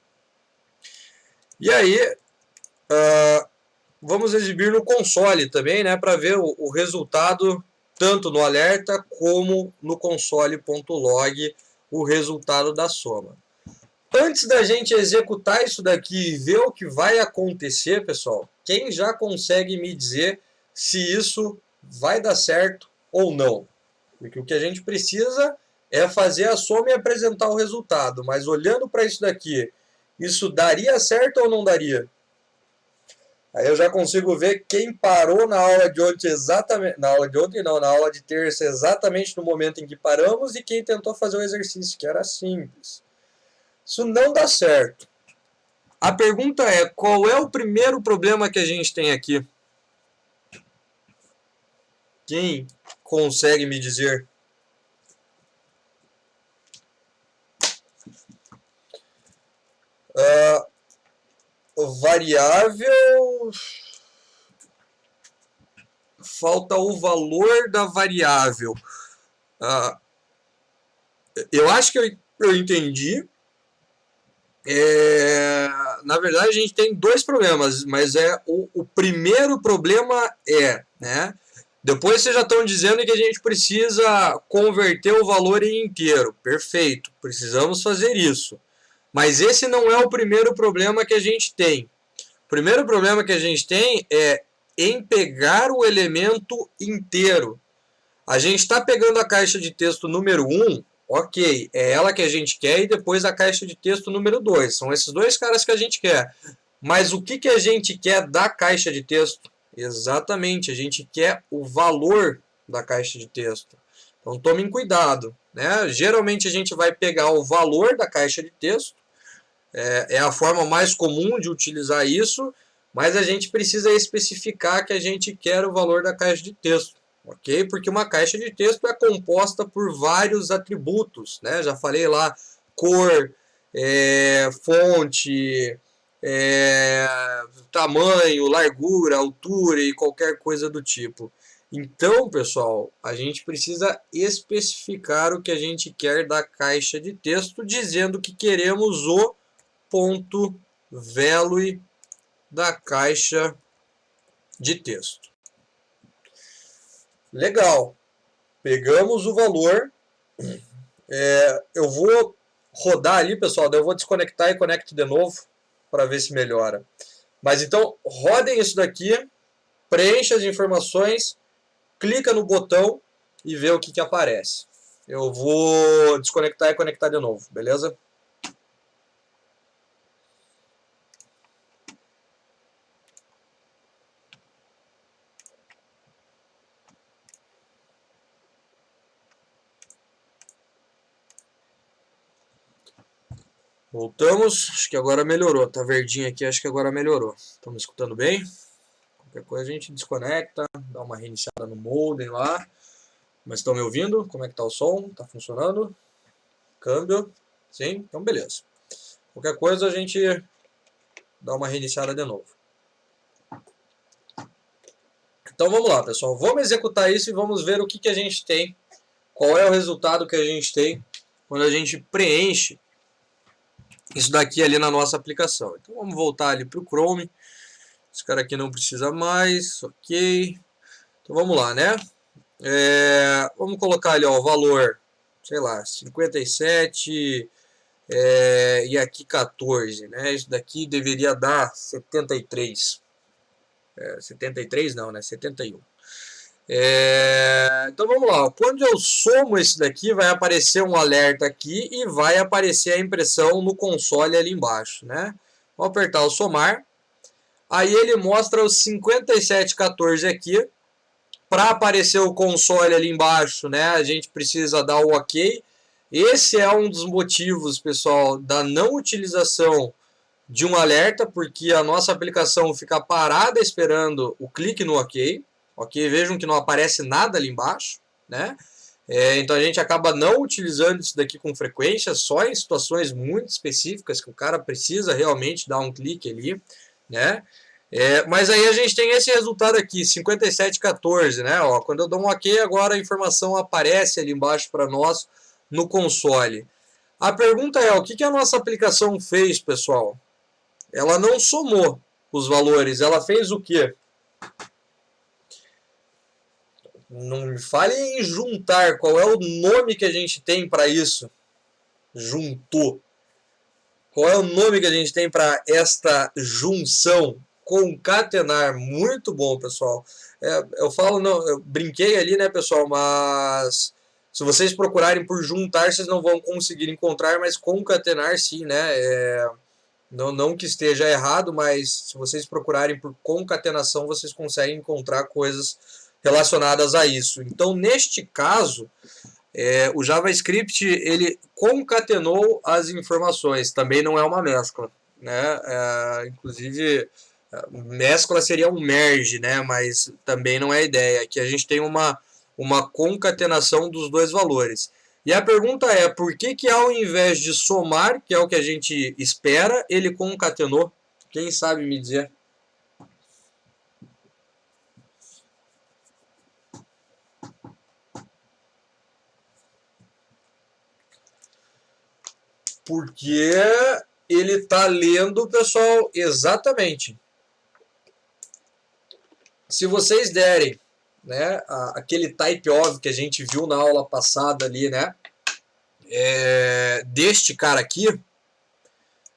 E aí, vamos exibir no console também, né, para ver o resultado tanto no alerta como no console.log, o resultado da soma. Antes da gente executar isso daqui e ver o que vai acontecer, pessoal, quem já consegue me dizer se isso vai dar certo ou não? Porque o que a gente precisa é fazer a soma e apresentar o resultado. Mas olhando para isso daqui, isso daria certo ou não daria? Aí eu já consigo ver quem parou na aula de ontem exatamente, na aula de ontem não, na aula de terça exatamente no momento em que paramos e quem tentou fazer o exercício, que era simples. Isso não dá certo. A pergunta é, qual é o primeiro problema que a gente tem aqui? Quem consegue me dizer? Variável... Falta o valor da variável. Eu acho que eu entendi. Na verdade, a gente tem dois problemas, mas o primeiro problema né? Depois vocês já estão dizendo que a gente precisa converter o valor em inteiro. Perfeito, precisamos fazer isso. Mas esse não é o primeiro problema que a gente tem. O primeiro problema que a gente tem é em pegar o elemento inteiro. A gente está pegando a caixa de texto número 1, ok, é ela que a gente quer, e depois a caixa de texto número 2. São esses dois caras que a gente quer. Mas o que a gente quer da caixa de texto? Exatamente, a gente quer o valor da caixa de texto. Então tomem cuidado, né? Geralmente a gente vai pegar o valor da caixa de texto, é a forma mais comum de utilizar isso, mas a gente precisa especificar que a gente quer o valor da caixa de texto, ok? Porque uma caixa de texto é composta por vários atributos, né? Já falei lá, cor, fonte, tamanho, largura, altura e qualquer coisa do tipo. Então, pessoal, a gente precisa especificar o que a gente quer da caixa de texto, dizendo que queremos o ponto value da caixa de texto. Legal. Pegamos o valor. Eu vou rodar ali, pessoal, daí eu vou desconectar e conecto de novo para ver se melhora. Mas então, rodem isso daqui, preencha as informações, clica no botão e vê o que aparece. Eu vou desconectar e conectar de novo, beleza? Voltamos, acho que agora melhorou, tá verdinho aqui, acho que agora melhorou. Estão me escutando bem? Qualquer coisa a gente desconecta, dá uma reiniciada no modem lá. Mas estão me ouvindo? Como é que tá o som? Tá funcionando? Câmbio? Sim? Então beleza. Qualquer coisa a gente dá uma reiniciada de novo. Então vamos lá, pessoal. Vamos executar isso e vamos ver o que a gente tem. Qual é o resultado que a gente tem quando a gente preenche isso daqui ali na nossa aplicação. Então vamos voltar ali para o Chrome. Esse cara aqui não precisa mais, ok. Então vamos lá, né? Vamos colocar ali ó, o valor, sei lá, 57 e aqui 14, né? Isso daqui deveria dar 73. 73 não, né? 71. Então vamos lá, quando eu somo esse daqui, vai aparecer um alerta aqui e vai aparecer a impressão no console ali embaixo, né? Vou apertar o somar, aí ele mostra os 5714 aqui. Para aparecer o console ali embaixo, né? A gente precisa dar o OK. Esse é um dos motivos, pessoal, da não utilização de um alerta, porque a nossa aplicação fica parada esperando o clique no OK. Ok? Vejam que não aparece nada ali embaixo, né? Então a gente acaba não utilizando isso daqui com frequência, só em situações muito específicas que o cara precisa realmente dar um clique ali, né? Mas aí a gente tem esse resultado aqui, 5714, né? Ó, quando eu dou um OK, agora a informação aparece ali embaixo para nós no console. A pergunta é, o que a nossa aplicação fez, pessoal? Ela não somou os valores, ela fez o quê? Não me fale em juntar. Qual é o nome que a gente tem para isso? Juntou. Qual é o nome que a gente tem para esta junção? Concatenar. Muito bom, pessoal. Eu falo, não, eu brinquei ali, né, pessoal? Mas se vocês procurarem por juntar, vocês não vão conseguir encontrar, mas concatenar sim, né? Não que esteja errado, mas se vocês procurarem por concatenação, vocês conseguem encontrar coisas relacionadas a isso. Então, neste caso, o JavaScript ele concatenou as informações, também não é uma mescla, né? Inclusive, mescla seria um merge, né? Mas também não é a ideia. Aqui a gente tem uma concatenação dos dois valores. E a pergunta é, por que ao invés de somar, que é o que a gente espera, ele concatenou? Quem sabe me dizer? Porque ele está lendo, pessoal, exatamente. Se vocês derem, né, aquele type of que a gente viu na aula passada ali, né, deste cara aqui,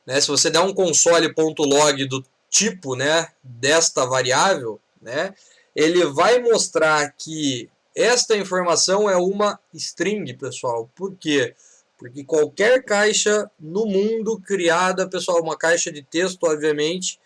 né, se você der um console.log do tipo, né, desta variável, né, ele vai mostrar que esta informação é uma string, pessoal. Por quê? Porque qualquer caixa no mundo criada, pessoal, uma caixa de texto, obviamente,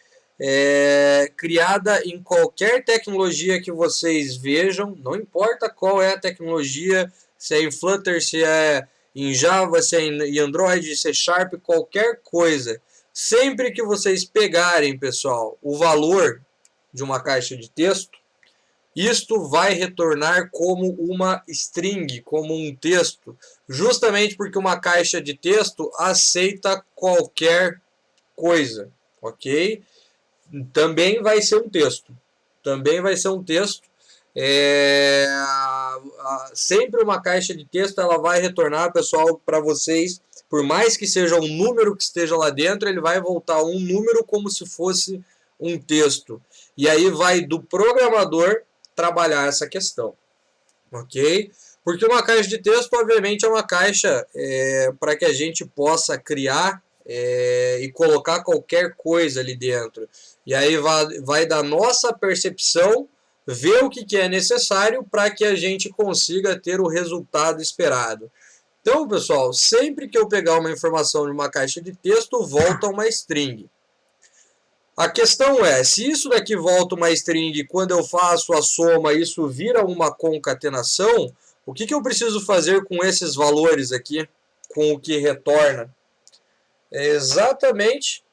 criada em qualquer tecnologia que vocês vejam, não importa qual é a tecnologia, se é em Flutter, se é em Java, se é em Android, C Sharp, qualquer coisa. Sempre que vocês pegarem, pessoal, o valor de uma caixa de texto, isto vai retornar como uma string, como um texto, justamente porque uma caixa de texto aceita qualquer coisa, ok? Também vai ser um texto. Também vai ser um texto. Sempre uma caixa de texto ela vai retornar, pessoal, para vocês. Por mais que seja um número que esteja lá dentro, ele vai voltar um número como se fosse um texto. E aí vai do programador trabalhar essa questão. Ok? Porque uma caixa de texto, obviamente, é uma caixa para que a gente possa criar e colocar qualquer coisa ali dentro. E aí vai da nossa percepção ver o que é necessário para que a gente consiga ter o resultado esperado. Então, pessoal, sempre que eu pegar uma informação de uma caixa de texto, volta uma string. A questão é, se isso daqui volta uma string, quando eu faço a soma, isso vira uma concatenação, o que eu preciso fazer com esses valores aqui, com o que retorna? É exatamente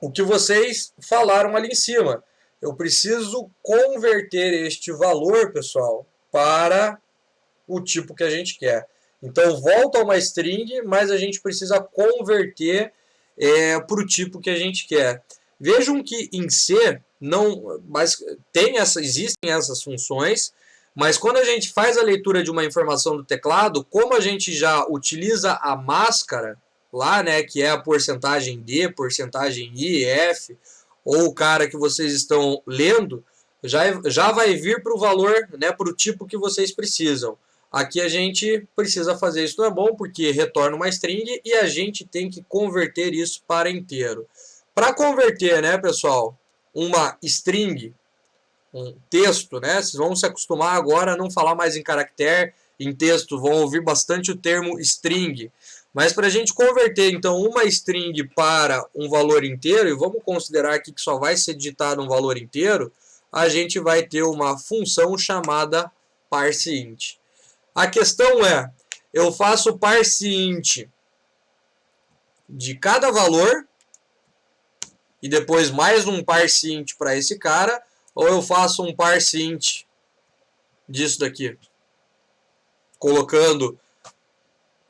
o que vocês falaram ali em cima. Eu preciso converter este valor, pessoal, para o tipo que a gente quer. Então, volta uma string, mas a gente precisa converter para o tipo que a gente quer. Vejam que em C não, mas existem essas funções, mas quando a gente faz a leitura de uma informação do teclado, como a gente já utiliza a máscara lá, né, que é a porcentagem D, porcentagem I, F, ou o cara que vocês estão lendo, já vai vir para o valor, né, para o tipo que vocês precisam. Aqui a gente precisa fazer isso, não é bom, porque retorna uma string e a gente tem que converter isso para inteiro. Para converter, né, pessoal, uma string, um texto, né, vocês vão se acostumar agora a não falar mais em caractere, em texto, vão ouvir bastante o termo string. Mas para a gente converter, então, uma string para um valor inteiro, e vamos considerar aqui que só vai ser digitado um valor inteiro, a gente vai ter uma função chamada parseInt. A questão é, eu faço parseInt de cada valor e depois mais um parse int para esse cara, ou eu faço um parse int disso daqui, colocando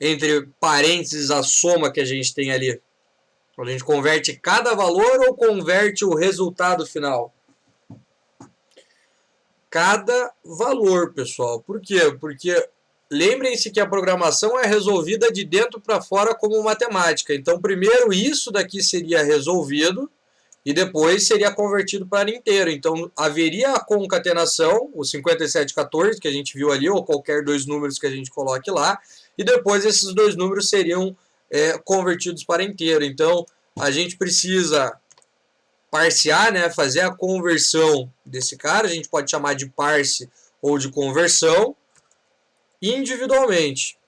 entre parênteses a soma que a gente tem ali. A gente converte cada valor ou converte o resultado final? Cada valor, pessoal. Por quê? Porque lembrem-se que a programação é resolvida de dentro para fora como matemática. Então, primeiro isso daqui seria resolvido e depois seria convertido para inteiro. Então, haveria a concatenação, o 5714 que a gente viu ali, ou qualquer dois números que a gente coloque lá, e depois esses dois números seriam convertidos para inteiro. Então, a gente precisa parsear, né, fazer a conversão desse cara, a gente pode chamar de parse ou de conversão, individualmente.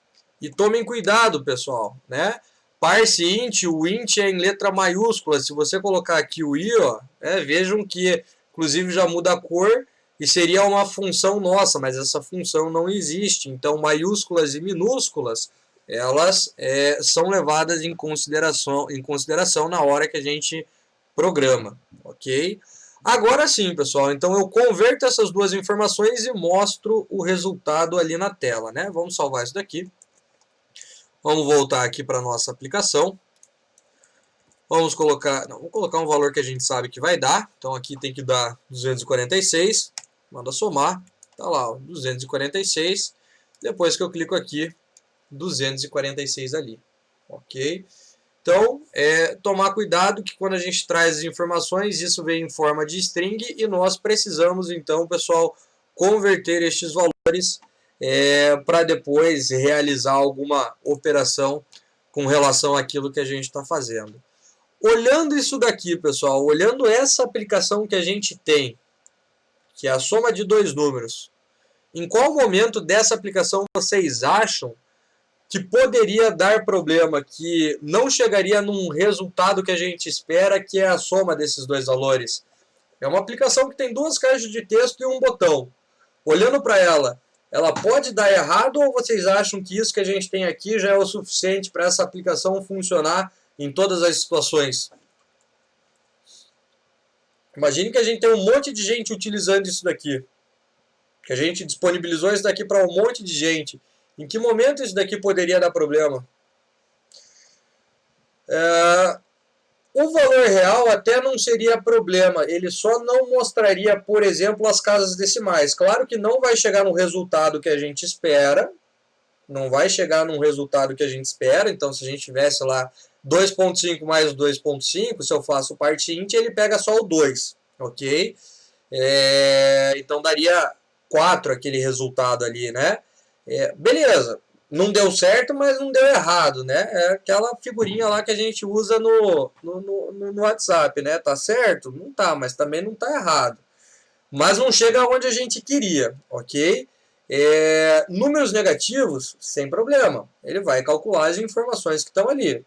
E tomem cuidado, pessoal, né? Parse int, o int é em letra maiúscula. Se você colocar aqui o i, ó, vejam que inclusive já muda a cor e seria uma função nossa, mas essa função não existe. Então, maiúsculas e minúsculas, elas são levadas em consideração na hora que a gente programa, ok? Agora sim, pessoal, então eu converto essas duas informações e mostro o resultado ali na tela, né? Vamos salvar isso daqui. Vamos voltar aqui para a nossa aplicação. Vamos colocar um valor que a gente sabe que vai dar. Então aqui tem que dar 246. Manda somar. Tá lá, ó, 246. Depois que eu clico aqui, 246 ali. Ok? Então, tomar cuidado que quando a gente traz as informações, isso vem em forma de string e nós precisamos, então, pessoal, converter estes valores para depois realizar alguma operação com relação àquilo que a gente está fazendo. Olhando isso daqui, pessoal, olhando essa aplicação que a gente tem, que é a soma de dois números, em qual momento dessa aplicação vocês acham que poderia dar problema, que não chegaria num resultado que a gente espera, que é a soma desses dois valores? É uma aplicação que tem duas caixas de texto e um botão. Olhando para ela, ela pode dar errado ou vocês acham que isso que a gente tem aqui já é o suficiente para essa aplicação funcionar em todas as situações? Imagine que a gente tem um monte de gente utilizando isso daqui. Que a gente disponibilizou isso daqui para um monte de gente. Em que momento isso daqui poderia dar problema? O valor real até não seria problema, ele só não mostraria, por exemplo, as casas decimais. Claro que não vai chegar no resultado que a gente espera, não vai chegar num resultado que a gente espera, então se a gente tivesse lá 2.5 mais 2.5, se eu faço parte int, ele pega só o 2, ok? Então daria 4 aquele resultado ali, né? Beleza, não deu certo, mas não deu errado, né? É aquela figurinha lá que a gente usa no WhatsApp, né? Tá certo? Não tá, mas também não tá errado. Mas não chega onde a gente queria, ok? Números negativos, sem problema. Ele vai calcular as informações que estão ali.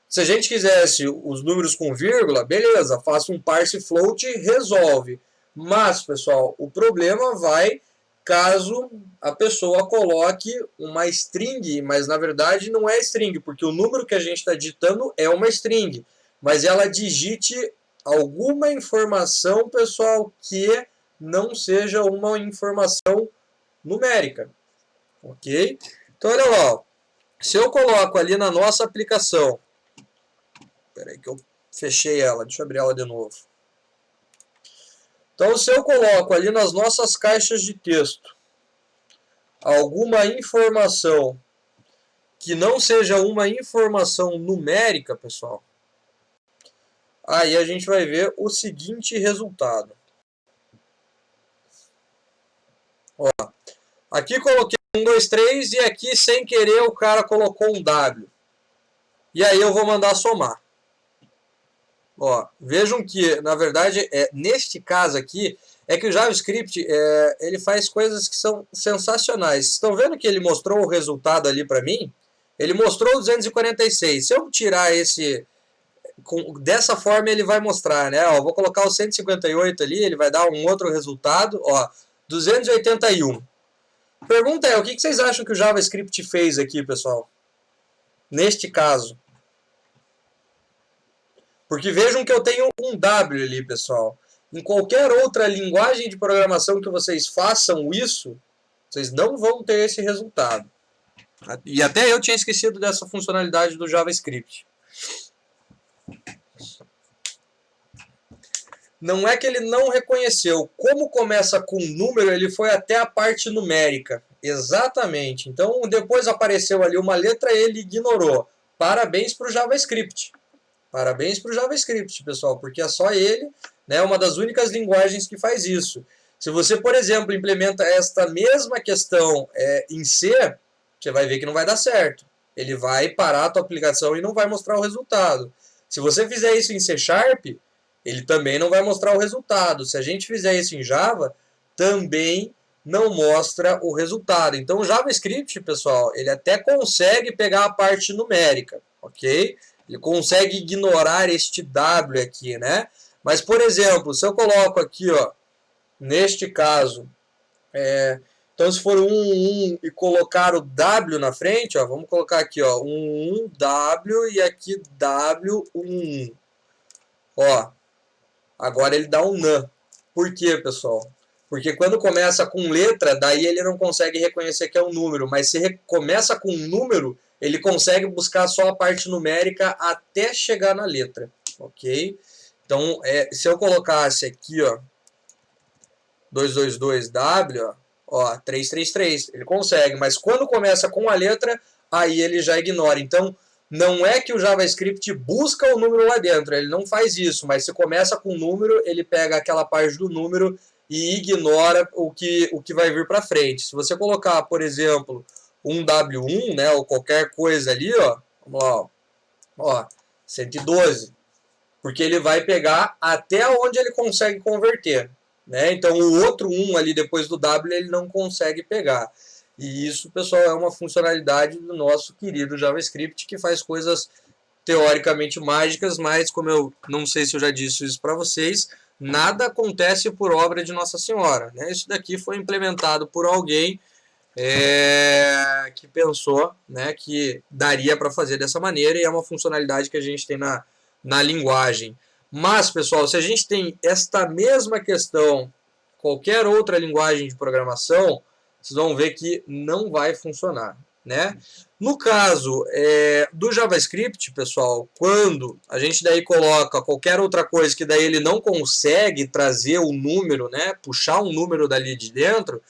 Se a gente quisesse os números com vírgula, beleza, faça um parse float e resolve. Mas, pessoal, o problema vai caso a pessoa coloque uma string, mas na verdade não é string, porque o número que a gente está digitando é uma string, mas ela digite alguma informação, pessoal, que não seja uma informação numérica, ok? Então, olha lá, se eu coloco ali na nossa aplicação, espera aí que eu fechei ela, deixa eu abrir ela de novo. Então, se eu coloco ali nas nossas caixas de texto alguma informação que não seja uma informação numérica, pessoal, aí a gente vai ver o seguinte resultado. Ó, aqui coloquei 1, 2, 3 e aqui sem querer o cara colocou um W. E aí eu vou mandar somar. Ó, vejam que, na verdade, neste caso aqui, é que o JavaScript ele faz coisas que são sensacionais. Estão vendo que ele mostrou o resultado ali para mim? Ele mostrou 246. Se eu tirar dessa forma ele vai mostrar, né? Ó, vou colocar o 158 ali, ele vai dar um outro resultado. Ó, 281. Pergunta é, o que vocês acham que o JavaScript fez aqui, pessoal? Neste caso. Porque vejam que eu tenho um W ali, pessoal. Em qualquer outra linguagem de programação que vocês façam isso, vocês não vão ter esse resultado. E até eu tinha esquecido dessa funcionalidade do JavaScript. Não é que ele não reconheceu. Como começa com número, ele foi até a parte numérica. Exatamente. Então, depois apareceu ali uma letra, ele ignorou. Parabéns para o JavaScript. Parabéns para o JavaScript, pessoal, porque é só ele, né, uma das únicas linguagens que faz isso. Se você, por exemplo, implementa esta mesma questão em C, você vai ver que não vai dar certo. Ele vai parar a tua aplicação e não vai mostrar o resultado. Se você fizer isso em C#, ele também não vai mostrar o resultado. Se a gente fizer isso em Java, também não mostra o resultado. Então o JavaScript, pessoal, ele até consegue pegar a parte numérica, ok? Ele consegue ignorar este W aqui, né? Mas, por exemplo, se eu coloco aqui, ó, neste caso, então se for 1 e colocar o W na frente, ó, vamos colocar aqui, ó, 1 W e aqui W 1. Ó, agora ele dá um NaN. Por quê, pessoal? Porque quando começa com letra, daí ele não consegue reconhecer que é um número, mas se começa com um número, ele consegue buscar só a parte numérica até chegar na letra, ok? Então, se eu colocasse aqui, ó, 222W, ó, 333, ele consegue, mas quando começa com a letra, aí ele já ignora. Então, não é que o JavaScript busca o número lá dentro, ele não faz isso, mas se começa com o número, ele pega aquela parte do número e ignora o que vai vir para frente. Se você colocar, por exemplo, um W1, né, ou qualquer coisa ali, ó, vamos lá, ó, 112, porque ele vai pegar até onde ele consegue converter, né? Então o outro 1 ali depois do W ele não consegue pegar. E isso, pessoal, é uma funcionalidade do nosso querido JavaScript que faz coisas teoricamente mágicas, mas como eu não sei se eu já disse isso para vocês, nada acontece por obra de Nossa Senhora, né? Isso daqui foi implementado por alguém que pensou, né, que daria para fazer dessa maneira, e é uma funcionalidade que a gente tem na linguagem. Mas, pessoal, se a gente tem esta mesma questão, qualquer outra linguagem de programação, vocês vão ver que não vai funcionar, né? No caso do JavaScript, pessoal, quando a gente daí coloca qualquer outra coisa que daí ele não consegue trazer o número, né, puxar um número dali de dentro,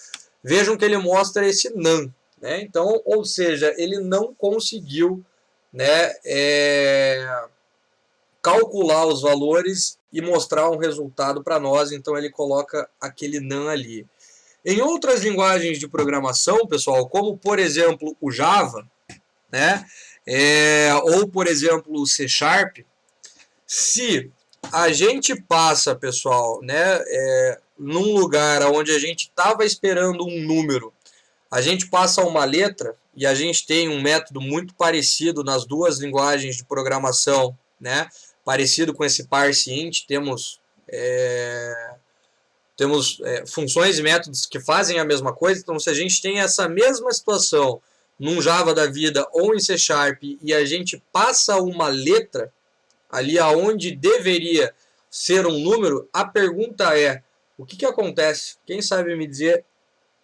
vejam que ele mostra esse NaN, né? Então, ou seja, ele não conseguiu, né, calcular os valores e mostrar um resultado para nós, então ele coloca aquele NaN ali. Em outras linguagens de programação, pessoal, como por exemplo o Java, né, ou por exemplo o C#, se a gente passa, pessoal, né, num lugar onde a gente estava esperando um número, a gente passa uma letra, e a gente tem um método muito parecido nas duas linguagens de programação, né, parecido com esse parseInt, temos funções e métodos que fazem a mesma coisa. Então, se a gente tem essa mesma situação num Java da vida ou em C# e a gente passa uma letra ali aonde deveria ser um número, a pergunta é, o que acontece? Quem sabe me dizer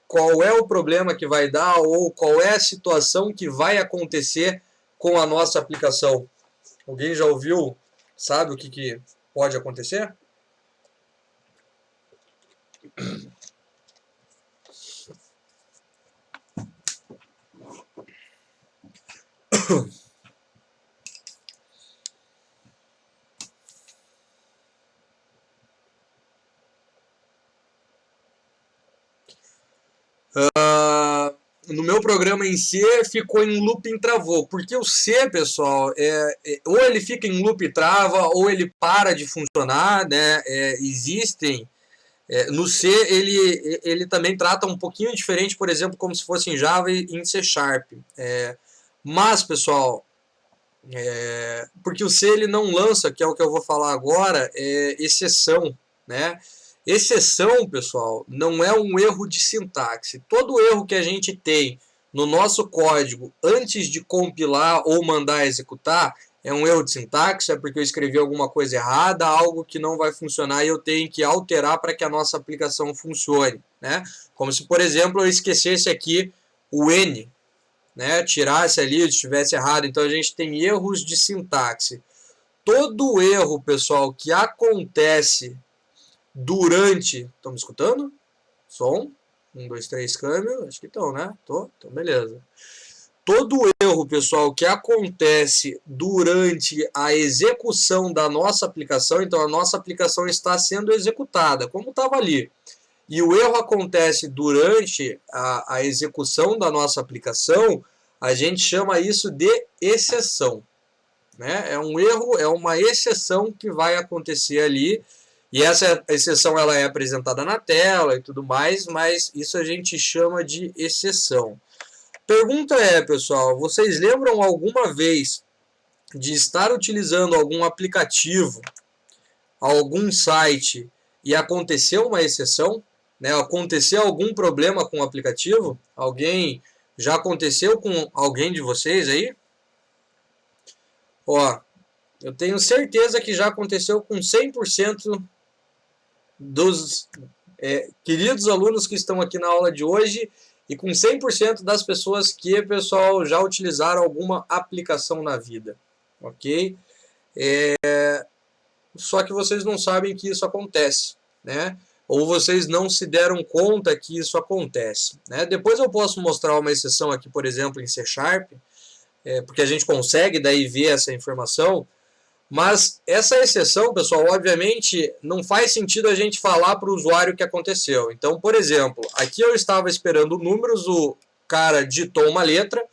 qual é o problema que vai dar ou qual é a situação que vai acontecer com a nossa aplicação? Alguém já ouviu? Sabe o que pode acontecer? No meu programa em C ficou em loop e travou, porque o C, pessoal, ou ele fica em loop e trava, ou ele para de funcionar, né? No C ele também trata um pouquinho diferente, por exemplo, como se fosse em Java e em C#. Mas, pessoal, porque o C ele não lança, que é o que eu vou falar agora, exceção, né? Exceção, pessoal, não é um erro de sintaxe. Todo erro que a gente tem no nosso código antes de compilar ou mandar executar É um erro de sintaxe, é porque eu escrevi alguma coisa errada, algo que não vai funcionar e eu tenho que alterar para que a nossa aplicação funcione, né? Como se, por exemplo, eu esquecesse aqui o N, né? Tirasse ali, estivesse errado. Então a gente tem erros de sintaxe. Todo erro, pessoal, que acontece durante... Estão me escutando? Som? 1, 2, 3, câmbio. Acho que estão, né? Tô? Então, beleza. Todo erro, pessoal, que acontece durante a execução da nossa aplicação, então a nossa aplicação está sendo executada, como estava ali, e o erro acontece durante a execução da nossa aplicação, a gente chama isso de exceção. Né? É um erro, é uma exceção que vai acontecer ali, e essa exceção ela é apresentada na tela e tudo mais, mas isso a gente chama de exceção. Pergunta é, pessoal, vocês lembram alguma vez de estar utilizando algum aplicativo, algum site e aconteceu uma exceção? Né? Aconteceu algum problema com o aplicativo? Alguém já aconteceu com alguém de vocês aí? Ó, eu tenho certeza que já aconteceu com 100% dos queridos alunos que estão aqui na aula de hoje e com 100% das pessoas que, pessoal, já utilizaram alguma aplicação na vida, ok? Só que vocês não sabem que isso acontece, né? Ou vocês não se deram conta que isso acontece, né? Depois eu posso mostrar uma exceção aqui, por exemplo, em C#, porque a gente consegue daí ver essa informação. Mas essa exceção, pessoal, obviamente não faz sentido a gente falar para o usuário o que aconteceu. Então, por exemplo, aqui eu estava esperando números, o cara digitou uma letra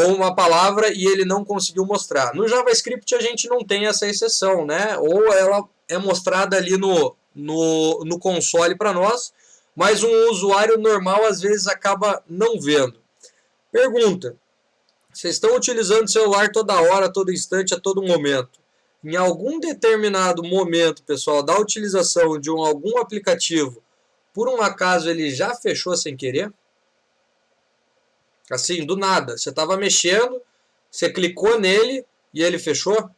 ou uma palavra e ele não conseguiu mostrar. No JavaScript a gente não tem essa exceção, né? Ou ela é mostrada ali no console para nós, mas um usuário normal às vezes acaba não vendo. Pergunta: vocês estão utilizando o celular toda hora, a todo instante, a todo momento. Em algum determinado momento, pessoal, da utilização de algum aplicativo, por um acaso ele já fechou sem querer? Assim, do nada. Você estava mexendo, você clicou nele e ele fechou,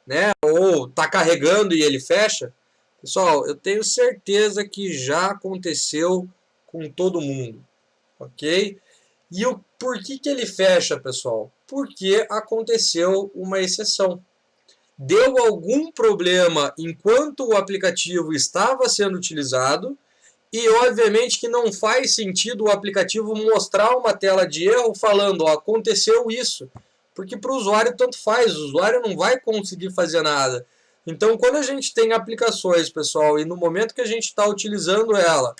né? Ou está carregando e ele fecha. Pessoal, eu tenho certeza que já aconteceu com todo mundo, ok? E por que ele fecha, pessoal? Porque aconteceu uma exceção. Deu algum problema enquanto o aplicativo estava sendo utilizado e obviamente que não faz sentido o aplicativo mostrar uma tela de erro falando, ó, aconteceu isso, porque para o usuário tanto faz, o usuário não vai conseguir fazer nada. Então quando a gente tem aplicações, pessoal, e no momento que a gente está utilizando ela,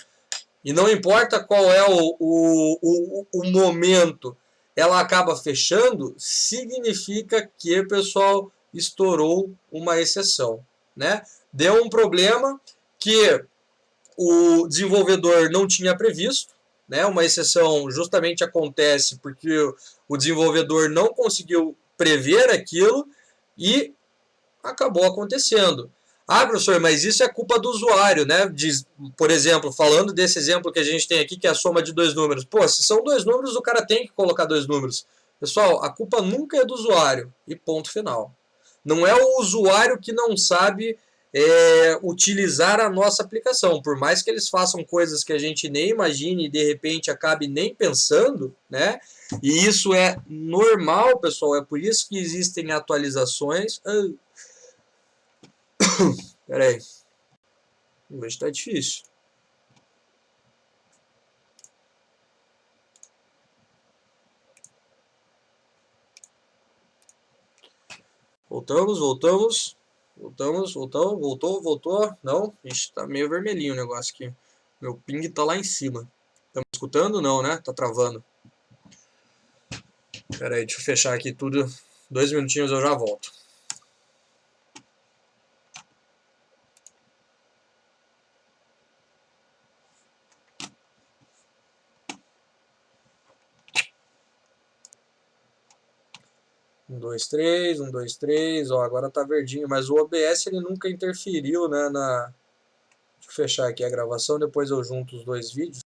e não importa qual é o momento, ela acaba fechando, significa que, pessoal, estourou uma exceção, né? Deu um problema que o desenvolvedor não tinha previsto, né? Uma exceção justamente acontece porque o desenvolvedor não conseguiu prever aquilo e acabou acontecendo. Ah, professor, mas isso é culpa do usuário, né? Por exemplo, falando desse exemplo que a gente tem aqui, que é a soma de dois números. Pô, se são dois números, o cara tem que colocar dois números. Pessoal, a culpa nunca é do usuário. E ponto final. Não é o usuário que não sabe utilizar a nossa aplicação. Por mais que eles façam coisas que a gente nem imagine e de repente acabe nem pensando, né? E isso é normal, pessoal. É por isso que existem atualizações. Pera aí. Hoje tá difícil. Voltamos. Voltou. Não, ixi, tá meio vermelhinho o negócio aqui. Meu ping tá lá em cima. Tá me escutando? Não, né? Tá travando. Pera aí, deixa eu fechar aqui tudo. 2 minutinhos eu já volto. Um, dois, três. Ó, agora tá verdinho, mas o OBS ele nunca interferiu, né? Deixa eu fechar aqui a gravação, depois eu junto os dois vídeos.